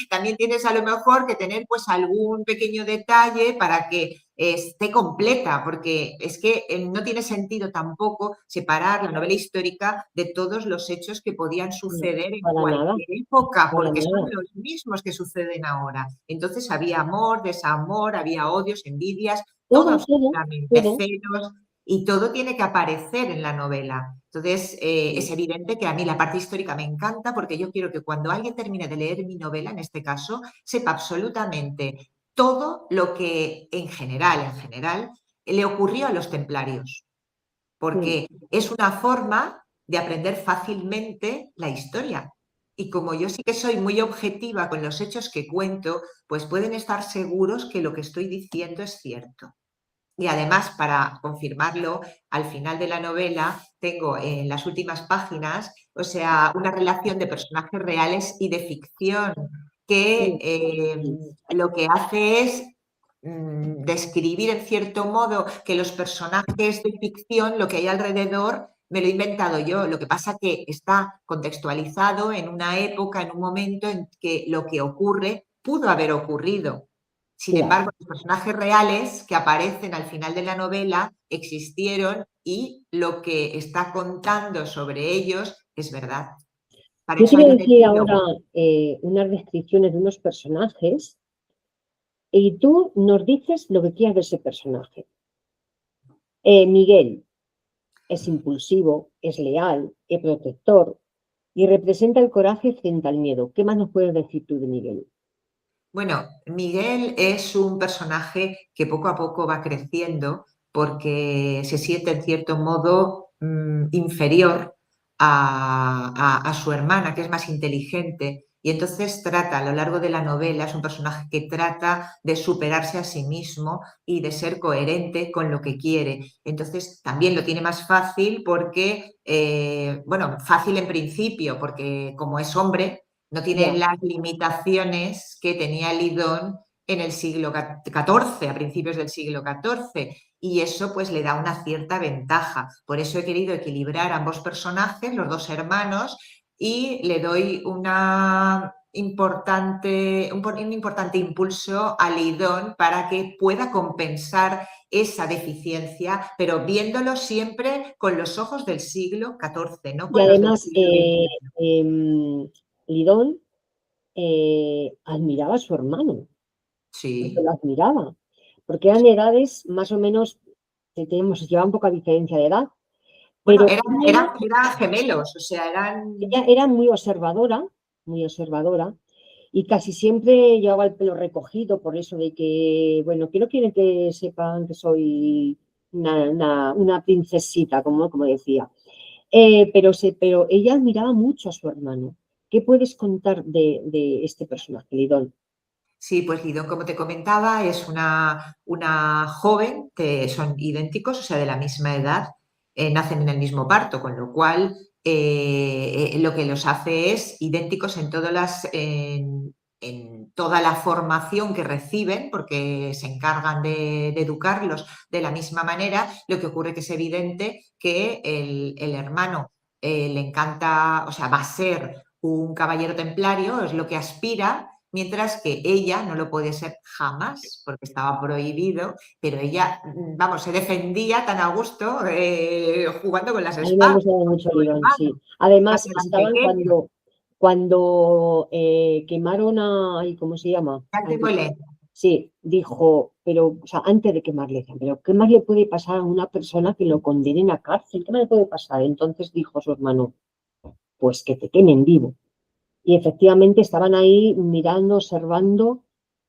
también tienes a lo mejor que tener pues algún pequeño detalle para que esté completa, porque es que no tiene sentido tampoco separar la novela histórica de todos los hechos que podían No, suceder en para nada, cualquier época, para porque son nada. los mismos que suceden ahora. Entonces había amor, desamor, había odios, envidias, todo Todo, todo, absolutamente, todo. celos, y todo tiene que aparecer en la novela. Entonces, es Sí, evidente que a mí la parte histórica me encanta porque yo quiero que cuando alguien termine de leer mi novela, en este caso, sepa absolutamente todo lo que en general, le ocurrió a los templarios, sí, porque es una forma de aprender fácilmente la historia. Y como yo sí que soy muy objetiva con los hechos que cuento, pues pueden estar seguros que lo que estoy diciendo es cierto. Y además, para confirmarlo, al final de la novela tengo en las últimas páginas, o sea, una relación de personajes reales y de ficción que sí, sí. lo que hace es describir en cierto modo que los personajes de ficción, lo que hay alrededor, me lo he inventado yo. Lo que pasa que está contextualizado en una época, en un momento en que lo que ocurre pudo haber ocurrido. Sin Claro. embargo, los personajes reales que aparecen al final de la novela existieron y lo que está contando sobre ellos es verdad. Para Yo te eso voy hay a un decir ahora epílogo. unas descripciones de unos personajes y tú nos dices lo que quieras de ese personaje. Miguel es impulsivo, es leal, es protector y representa el coraje frente al miedo. ¿Qué más nos puedes decir tú de Miguel? Bueno, Miguel es un personaje que poco a poco va creciendo porque se siente en cierto modo inferior a su hermana, que es más inteligente, Y entonces trata, a lo largo de la novela, es un personaje que trata de superarse a sí mismo y de ser coherente con lo que quiere. Entonces también lo tiene más fácil porque, bueno, fácil en principio, porque como es hombre, no tiene Ya, las limitaciones que tenía Lidón en el siglo XIV, a principios del siglo XIV, y eso pues le da una cierta ventaja. Por eso he querido equilibrar ambos personajes, los dos hermanos, y le doy un importante impulso a Lidón para que pueda compensar esa deficiencia, pero viéndolo siempre con los ojos del siglo XIV, no y con los del además, siglo XXI. Lidón admiraba a su hermano, porque Sí. lo admiraba, porque eran edades más o menos, se llevaban poca diferencia de edad, Bueno, pero eran gemelos, o sea, ella eran... era muy observadora, y casi siempre llevaba el pelo recogido por eso de que, bueno, que no quieren que sepan que soy una princesita, como decía. Pero ella admiraba mucho a su hermano. ¿Qué puedes contar de este personaje, Lidón? Sí, pues Lidón, como te comentaba, es una joven, que son idénticos, o sea, de la misma edad, nacen en el mismo parto, con lo cual lo que los hace es idénticos en toda la formación que reciben, porque se encargan de educarlos de la misma manera. Lo que ocurre que es evidente que el hermano le encanta, o sea, va a ser un caballero templario, es lo que aspira, mientras que ella no lo puede ser jamás porque estaba prohibido, pero ella, vamos, se defendía tan a gusto jugando con las A mí me ha espadas, gustado con mucho su Lidón, hermano, sí. Además, cuando eran estaban pequeños. cuando quemaron ay, ¿cómo se llama? Ya te Ay, molé. sí, dijo, pero, o sea, antes de quemarle, decían, pero ¿qué más le puede pasar a una persona que lo condenen a cárcel? ¿Qué más le puede pasar? Entonces dijo su hermano, pues que te quemen vivo. Y efectivamente estaban ahí mirando, observando,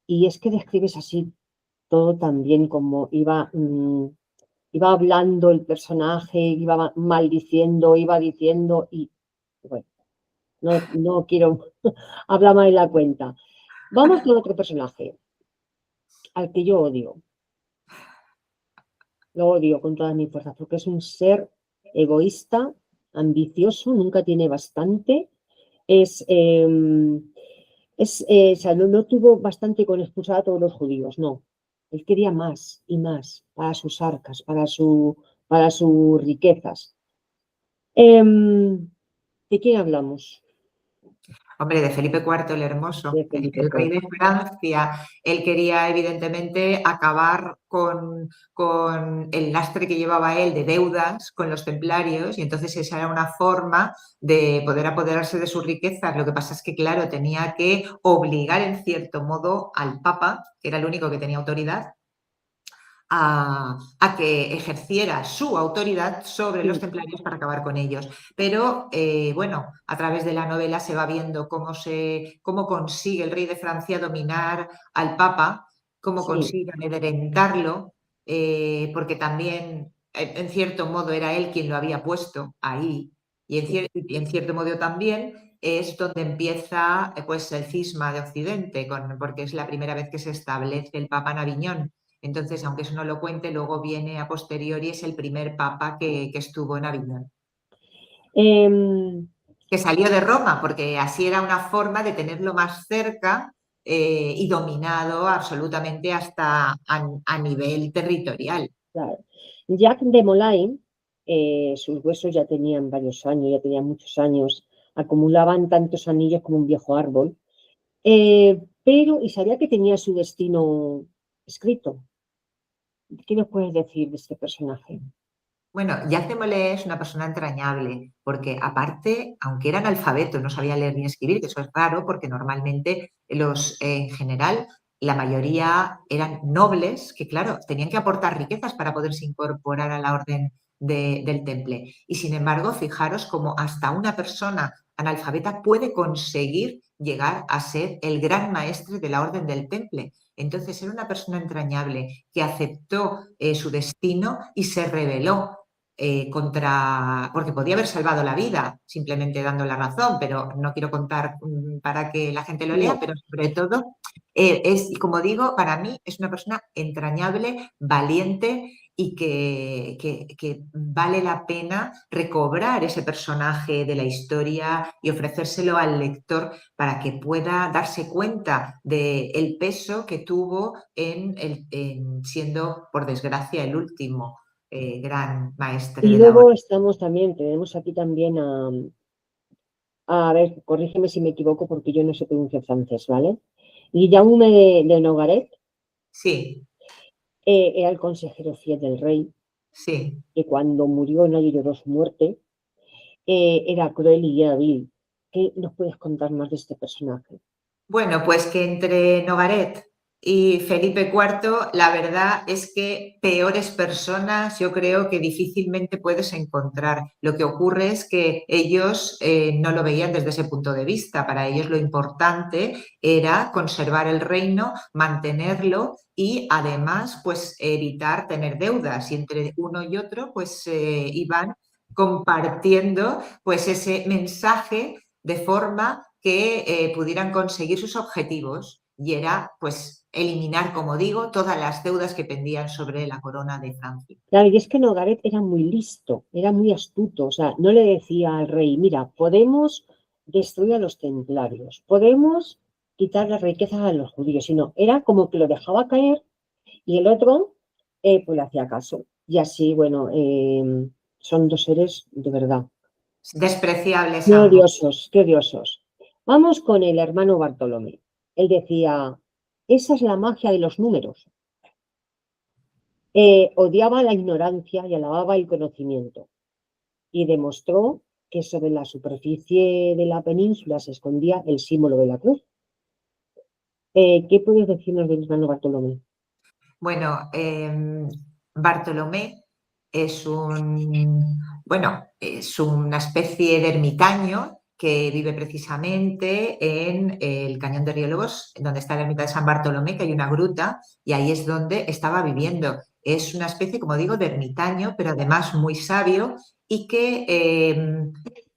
y es que describes así todo también como iba hablando el personaje, iba maldiciendo, iba diciendo, y bueno, no quiero hablar más de la cuenta. Vamos con otro personaje, al que yo odio. Lo odio con todas mis fuerzas, porque es un ser egoísta, ambicioso, nunca tiene bastante. Es, o sea, no tuvo bastante con expulsar a todos los judíos, no. Él quería más y más para sus arcas, para sus riquezas. ¿De quién hablamos? Hombre, de Felipe IV el Hermoso, De Felipe el rey IV. de Francia. Él quería, evidentemente, acabar con el lastre que llevaba él de deudas con los templarios, y entonces esa era una forma de poder apoderarse de sus riquezas. Lo que pasa es que, claro, tenía que obligar, en cierto modo, al Papa, que era el único que tenía autoridad, a que ejerciera su autoridad sobre los Sí, templarios para acabar con ellos. Pero bueno, a través de la novela se va viendo cómo consigue el rey de Francia dominar al Papa, cómo sí, consigue amedrentarlo, porque también, en cierto modo, era él quien lo había puesto ahí. sí. Y en cierto modo también es donde empieza pues, el cisma de Occidente, porque es la primera vez que se establece el Papa en Aviñón. Entonces, aunque eso no lo cuente, luego viene a posteriori, es el primer papa que estuvo en Aviñón, Em, que salió de Roma, porque así era una forma de tenerlo más cerca y dominado absolutamente hasta a nivel territorial. claro. Jacques de Molay, sus huesos ya tenían varios años, ya tenían muchos años, acumulaban tantos anillos como un viejo árbol, pero, y sabía que tenía su destino escrito. ¿Qué nos puedes decir de este personaje? Bueno, Jacques de Molay es una persona entrañable, porque aparte, aunque era analfabeto, no sabía leer ni escribir, que eso es raro, porque normalmente en general, la mayoría eran nobles, que claro, tenían que aportar riquezas para poderse incorporar a la orden del Temple. Y sin embargo, fijaros cómo hasta una persona analfabeta puede conseguir llegar a ser el gran maestre de la orden del Temple. Entonces, era una persona entrañable que aceptó su destino y se rebeló porque podía haber salvado la vida simplemente dando la razón, pero no quiero contar para que la gente lo lea, pero sobre todo es, como digo, para mí es una persona entrañable, valiente y que vale la pena recobrar ese personaje de la historia y ofrecérselo al lector para que pueda darse cuenta del peso que tuvo en siendo, por desgracia, el último gran maestre Y de la luego hora. tenemos aquí también a ver, corrígeme si me equivoco porque yo no sé pronunciar francés, ¿vale? Guillaume de Nogaret Sí, era el consejero fiel del rey, sí. que cuando murió nadie lloró su muerte, era cruel y era vil. ¿Qué nos puedes contar más de este personaje? Bueno, pues que entre Nogaret y Felipe IV, la verdad es que peores personas yo creo que difícilmente puedes encontrar. Lo que ocurre es que ellos no lo veían desde ese punto de vista. Para ellos lo importante era conservar el reino, mantenerlo y además pues evitar tener deudas. Y entre uno y otro pues iban compartiendo pues ese mensaje de forma que pudieran conseguir sus objetivos y era, pues, eliminar, como digo, todas las deudas que pendían sobre la corona de Francia. Claro, y es que Nogaret era muy listo, era muy astuto, o sea, no le decía al rey, mira, podemos destruir a los templarios, podemos quitar las riquezas a los judíos, sino era como que lo dejaba caer y el otro pues le hacía caso. Y así, bueno, son dos seres de verdad. Despreciables Qué ambos. odiosos, qué odiosos. Vamos con el hermano Bartolomé. Él decía, esa es la magia de los números. Odiaba la ignorancia y alababa el conocimiento. Y demostró que sobre la superficie de la península se escondía el símbolo de la cruz. ¿Qué puedes decirnos del hermano Bartolomé? Bueno, Bartolomé es es una especie de ermitaño que vive precisamente en el Cañón de Riolobos, donde está la ermita de San Bartolomé, que hay una gruta, y ahí es donde estaba viviendo. Es una especie, como digo, de ermitaño, pero además muy sabio y que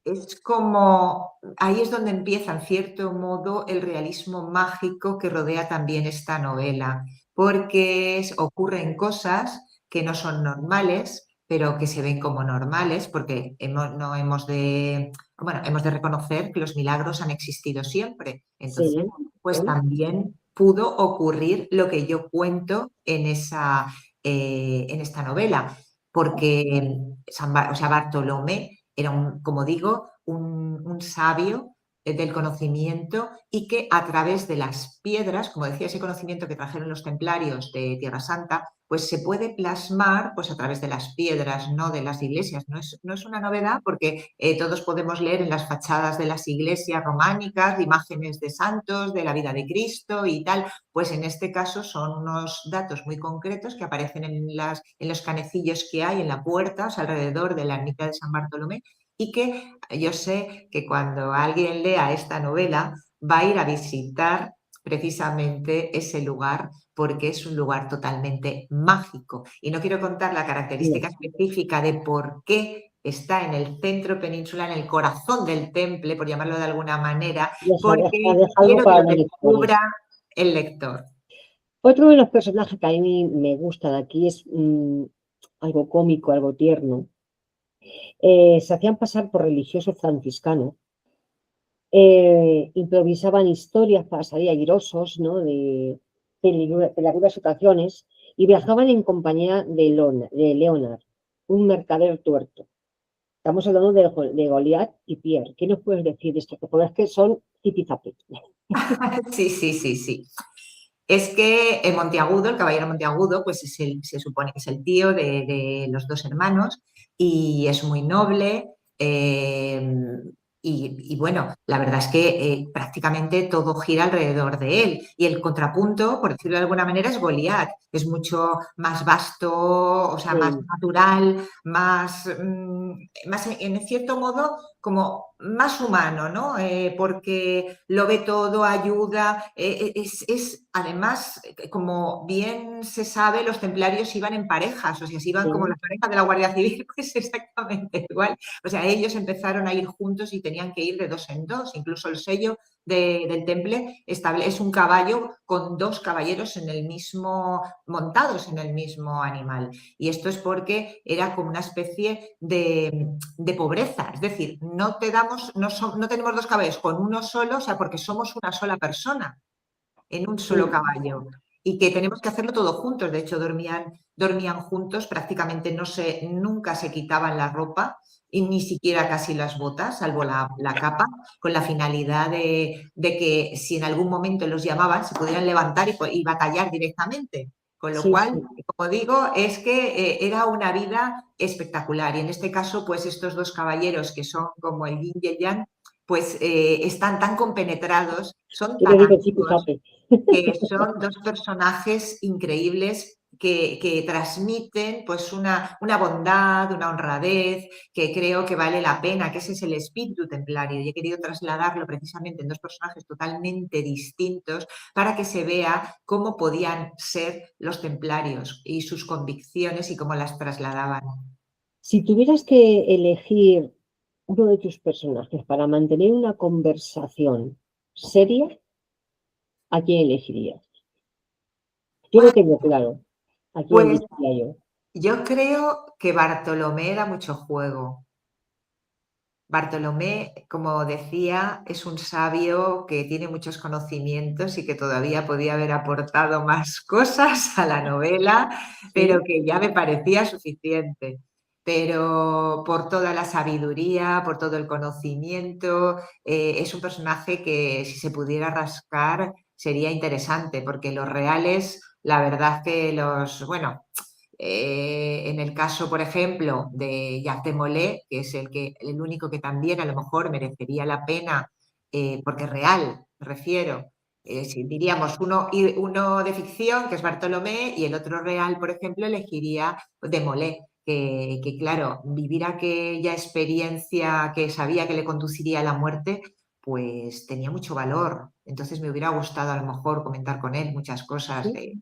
es como, ahí es donde empieza, en cierto modo, el realismo mágico que rodea también esta novela porque ocurren cosas que no son normales, pero que se ven como normales, porque no hemos de, bueno, hemos de reconocer que los milagros han existido siempre. Entonces, Sí, pues ¿no? también pudo ocurrir lo que yo cuento en en esta novela, porque o sea, Bartolomé era como digo, un sabio del conocimiento y que a través de las piedras, como decía, ese conocimiento que trajeron los templarios de Tierra Santa, pues se puede plasmar pues a través de las piedras, no de las iglesias. No es una novedad porque todos podemos leer en las fachadas de las iglesias románicas imágenes de santos, de la vida de Cristo y tal. Pues en este caso son unos datos muy concretos que aparecen en los canecillos que hay en la puerta, o sea, alrededor de la ermita de San Bartolomé, y que yo sé que cuando alguien lea esta novela va a ir a visitar precisamente ese lugar porque es un lugar totalmente mágico. Y no quiero contar la característica específica de por qué está en el centro peninsular, en el corazón del temple, por llamarlo de alguna manera, porque Deja algo quiero que para lo los lectores. descubra el lector. Otro de los personajes que a mí me gusta de aquí es algo cómico, algo tierno. Se hacían pasar por religiosos franciscanos, improvisaban historias para salir airosos, ¿no? De peligrosas situaciones y viajaban en compañía de Leonard, un mercader tuerto. Estamos hablando de Goliat y Pierre. ¿Qué nos puedes decir de estos? Porque es que son tipizapi. Sí, sí, sí, sí. Es que Monteagudo, el caballero Monteagudo, pues se supone que es el tío de los dos hermanos y es muy noble. Y bueno, la verdad es que prácticamente todo gira alrededor de él. Y el contrapunto, por decirlo de alguna manera, es Goliat. Es mucho más vasto, o sea, más Sí, natural, más en cierto modo, como más humano, ¿no? Porque lo ve todo, ayuda. Además, como bien se sabe, los templarios iban en parejas, o sea, si iban como Sí, las parejas de la Guardia Civil, pues exactamente igual. O sea, ellos empezaron a ir juntos y tenían que ir de dos en dos. Incluso el sello del temple es un caballo con dos caballeros en el mismo, montados en el mismo animal. Y esto es porque era como una especie de pobreza. Es decir, no tenemos dos caballos con uno solo, o sea, porque somos una sola persona en un solo sí, caballo y que tenemos que hacerlo todo juntos. De hecho, dormían juntos, prácticamente nunca se quitaban la ropa y ni siquiera casi las botas, salvo la capa, con la finalidad de que si en algún momento los llamaban, se pudieran levantar y batallar directamente. Con lo sí, cual, sí. como digo, es que era una vida espectacular. Y en este caso, pues estos dos caballeros que son como el yin y el yang, pues están tan compenetrados, son Yo le tan digo chipi amigos, que son dos personajes increíbles que transmiten pues una bondad, una honradez, que creo que vale la pena, que ese es el espíritu templario. Y he querido trasladarlo precisamente en dos personajes totalmente distintos para que se vea cómo podían ser los templarios y sus convicciones y cómo las trasladaban. Si tuvieras que elegir uno de tus personajes para mantener una conversación seria, ¿a quién elegirías? Yo lo tengo claro. ¿A quién Pues elegiría yo? yo creo que Bartolomé da mucho juego. Bartolomé, como decía, es un sabio que tiene muchos conocimientos y que todavía podía haber aportado más cosas a la novela, pero ¿Sí? que ya me parecía suficiente. Pero por toda la sabiduría, por todo el conocimiento, es un personaje que si se pudiera rascar sería interesante, porque los reales, la verdad que bueno, en el caso, por ejemplo, de Jacques de Molay, que es el único que también a lo mejor merecería la pena, porque es real, me refiero. Si diríamos uno de ficción, que es Bartolomé, y el otro real, por ejemplo, elegiría de Molay, que claro, vivir aquella experiencia que sabía que le conduciría a la muerte, pues tenía mucho valor. Entonces me hubiera gustado a lo mejor comentar con él muchas cosas ¿Sí?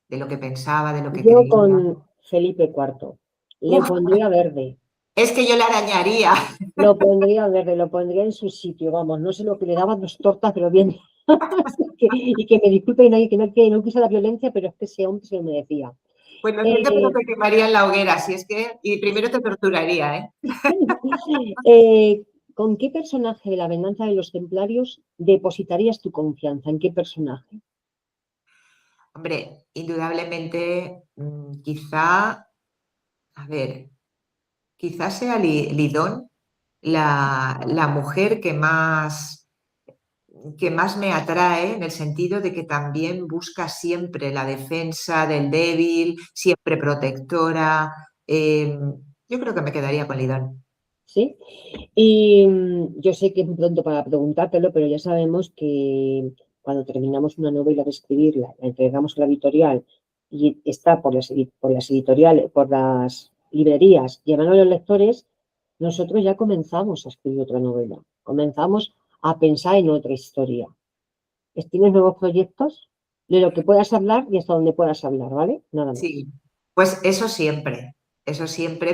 de lo que pensaba, de lo que Yo creía. con Felipe IV le Uf, pondría verde. es que yo le arañaría. Lo pondría verde, lo pondría en su sitio, vamos, no sé lo que le daban dos tortas, pero bien. Y que me disculpe que no quise la violencia, pero es que ese hombre se lo merecía. Pues lo siento, pero Eh, te quemaría en la hoguera, si es que, y primero te torturaría, ¿eh? eh, ¿Con qué personaje de La venganza de los templarios depositarías tu confianza? ¿En qué personaje? Hombre, indudablemente, quizá, a ver, quizás sea Lidón la mujer que más me atrae en el sentido de que también busca siempre la defensa del débil, siempre protectora. Yo creo que me quedaría con Lidón. ¿Sí? Y yo sé que es muy pronto para preguntártelo, pero ya sabemos que cuando terminamos una novela de escribirla, la entregamos a la editorial y está por las editoriales, por las librerías, llevando a los lectores, nosotros ya comenzamos a escribir otra novela, comenzamos a pensar en otra historia. ¿Tienes nuevos proyectos? De lo que puedas hablar y hasta donde puedas hablar, ¿vale? Nada más. Sí, pues eso siempre,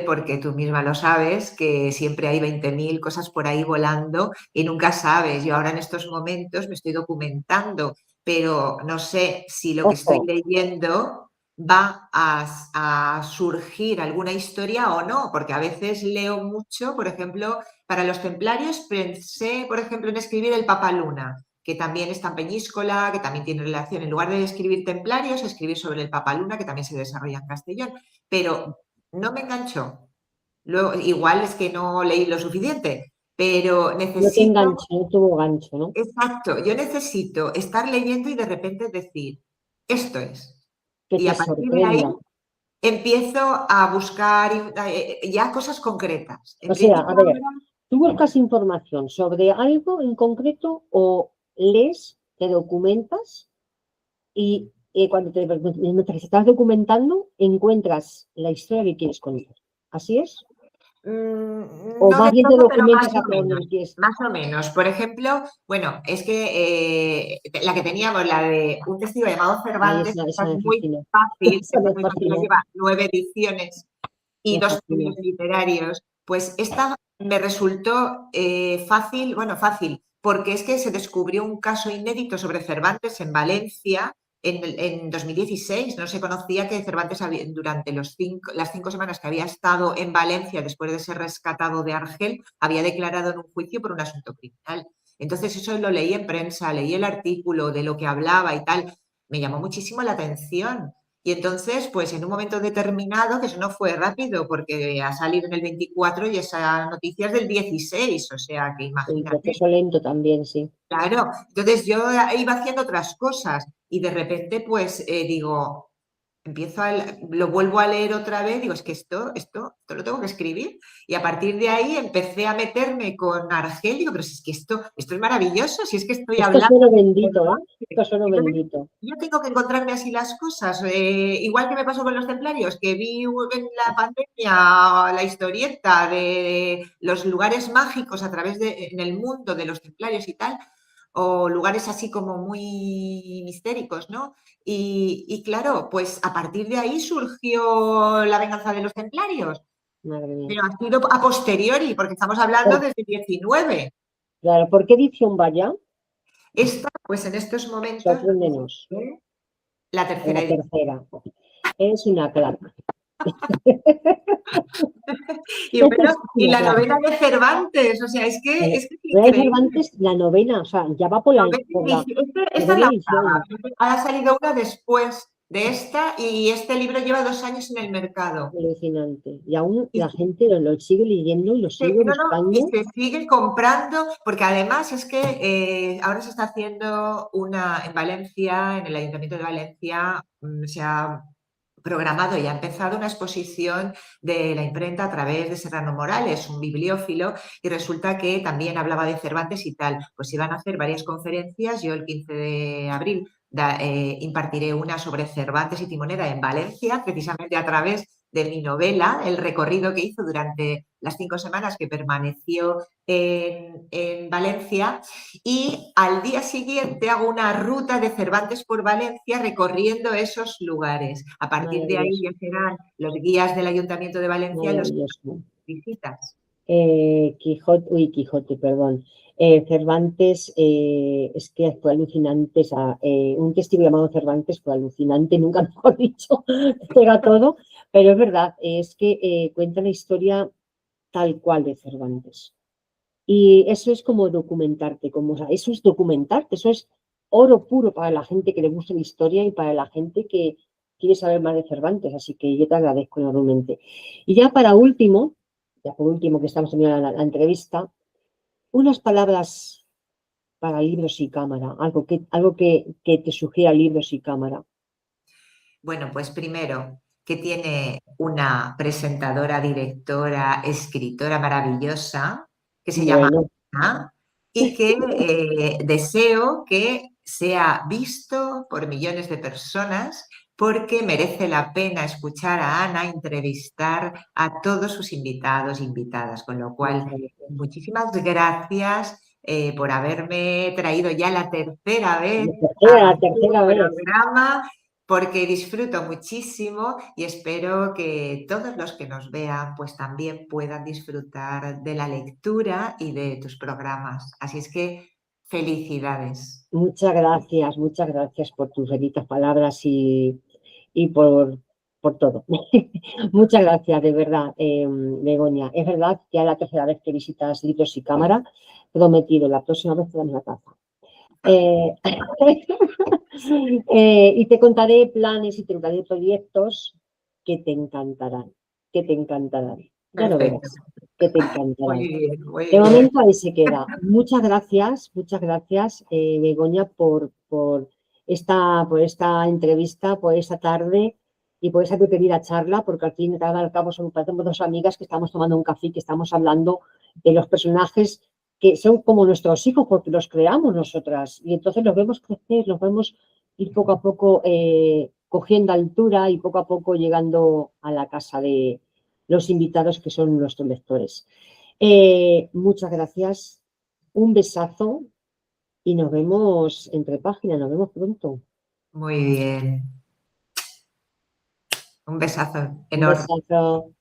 porque tú misma lo sabes, que siempre hay 20.000 cosas por ahí volando y nunca sabes. Yo ahora en estos momentos me estoy documentando, pero no sé si lo que estoy Ojo, leyendo va a surgir alguna historia o no, porque a veces leo mucho, por ejemplo, para los templarios pensé, por ejemplo, en escribir el Papa Luna, que también está en Peñíscola, que también tiene relación, en lugar de escribir templarios, escribir sobre el Papaluna, que también se desarrolla en Castellón, pero no me enganchó. Luego, igual es que no leí lo suficiente, pero no te necesito, engancho, no tuvo gancho, ¿no? exacto, yo necesito estar leyendo y de repente decir, esto es. Que Y te a partir de ahí sorprenda. empiezo a buscar ya cosas concretas. En O sea, principio a ver, ahora, ¿tú buscas información sobre algo en concreto o lees, te documentas y mientras estás documentando encuentras la historia que quieres contar? ¿Así es? ¿O No más de bien te todo, pero documentas hacia dónde quieres? más o menos. Por ejemplo, bueno, es que la que teníamos, la de Un testigo llamado Ay, Cervantes, esta esa es me muy fascina. fácil, Esa esta me es muy fácil, ya fascina, lleva 9 ediciones y me 2 fascina. premios literarios. Pues esta me resultó fácil, bueno, fácil, porque es que se descubrió un caso inédito sobre Cervantes en Valencia en 2016. No se conocía que Cervantes durante las 5 semanas que había estado en Valencia después de ser rescatado de Argel, había declarado en un juicio por un asunto criminal. Entonces eso lo leí en prensa, leí el artículo de lo que hablaba y tal. Me llamó muchísimo la atención. Y entonces, pues en un momento determinado, que eso no fue rápido, porque ha salido en el 24 y esa noticia es del 16, o sea que El imagínate. proceso lento también, sí. Claro, entonces yo iba haciendo otras cosas y de repente pues digo, lo vuelvo a leer otra vez, digo, es que esto lo tengo que escribir. Y a partir de ahí empecé a meterme con Argel, digo, pero si es que esto es maravilloso, si es que estoy Esto es hablando. oro bendito, ¿eh? Esto es oro Entonces, bendito. yo tengo que encontrarme así las cosas, igual que me pasó con los templarios, que vi en la pandemia la historieta de los lugares mágicos a través en el mundo de los templarios y tal, o lugares así como muy mistéricos, ¿no? Y claro, pues a partir de ahí surgió La venganza de los templarios, Madre mía. pero ha sido a posteriori, porque estamos hablando Por- desde el 19. claro, ¿por qué edición vaya? Esta, pues en estos momentos, Sorpréndenos. la tercera La edición. tercera. Es una crack. Y Es bueno, y una la crack. novela de Cervantes, o sea, es que es Real increíble. Cervantes, la novena, o sea, ya va por la Esta es novena la edición. octava. Ha salido una después de esta y este libro lleva 2 años en el mercado. Alucinante. Y aún Y la gente lo sigue leyendo y lo sigue no, no, y buscando. se sigue comprando, porque además es que ahora se está haciendo una en Valencia, en el Ayuntamiento de Valencia, se ha programado y ha empezado una exposición de la imprenta a través de Serrano Morales, un bibliófilo, y resulta que también hablaba de Cervantes y tal. Pues iban a hacer varias conferencias. Yo el 15 de abril impartiré una sobre Cervantes y Timoneda en Valencia, precisamente a través de mi novela, el recorrido que hizo durante las 5 semanas que permaneció en Valencia, y al día siguiente hago una ruta de Cervantes por Valencia recorriendo esos lugares. A partir de ahí Maravilloso, ya serán los guías del Ayuntamiento de Valencia los maravilloso. visitas. Quijote, perdón. Cervantes, es que fue alucinante. O sea, un testigo llamado Cervantes fue alucinante, nunca mejor dicho, pega todo. Pero es verdad, es que cuenta la historia tal cual de Cervantes. Y eso es como documentarte, como, o sea, eso es documentarte, eso es oro puro para la gente que le gusta la historia y para la gente que quiere saber más de Cervantes. Así que yo te agradezco enormemente. Y ya por último que estamos terminando la entrevista, unas palabras para libros y cámara, que te sugiera libros y cámara. Bueno, pues primero, que tiene una presentadora, directora, escritora maravillosa que se llama Bueno, Ana, y que deseo que sea visto por millones de personas porque merece la pena escuchar a Ana entrevistar a todos sus invitados e invitadas. Con lo cual, muchas gracias. muchísimas gracias por haberme traído ya la tercera vez La a tu tercera vez. programa, porque disfruto muchísimo y espero que todos los que nos vean pues también puedan disfrutar de la lectura y de tus programas. Así es que felicidades. Muchas gracias por tus bonitas palabras y por todo. Muchas gracias, de verdad, Begoña. Es verdad, ya es la tercera vez que visitas Libros y Cámara. Prometido, la próxima vez te damos la taza. Eh, y te contaré planes y te contaré proyectos que te encantarán, que te encantarán. Ya lo Perfecto. verás, que te Muy encantarán. bien, muy De bien. momento ahí se queda. Muchas gracias, Begoña, por esta entrevista, por esta tarde y por esa querida charla, porque al fin y al cabo parecemos dos amigas que estamos tomando un café, que estamos hablando de los personajes que son como nuestros hijos, porque los creamos nosotras. Y entonces los vemos crecer, los vemos ir poco a poco cogiendo altura y poco a poco llegando a la casa los invitados que son nuestros lectores. Muchas gracias, un besazo y nos vemos entre páginas, nos vemos pronto. Muy bien. Un besazo Un enorme. besazo.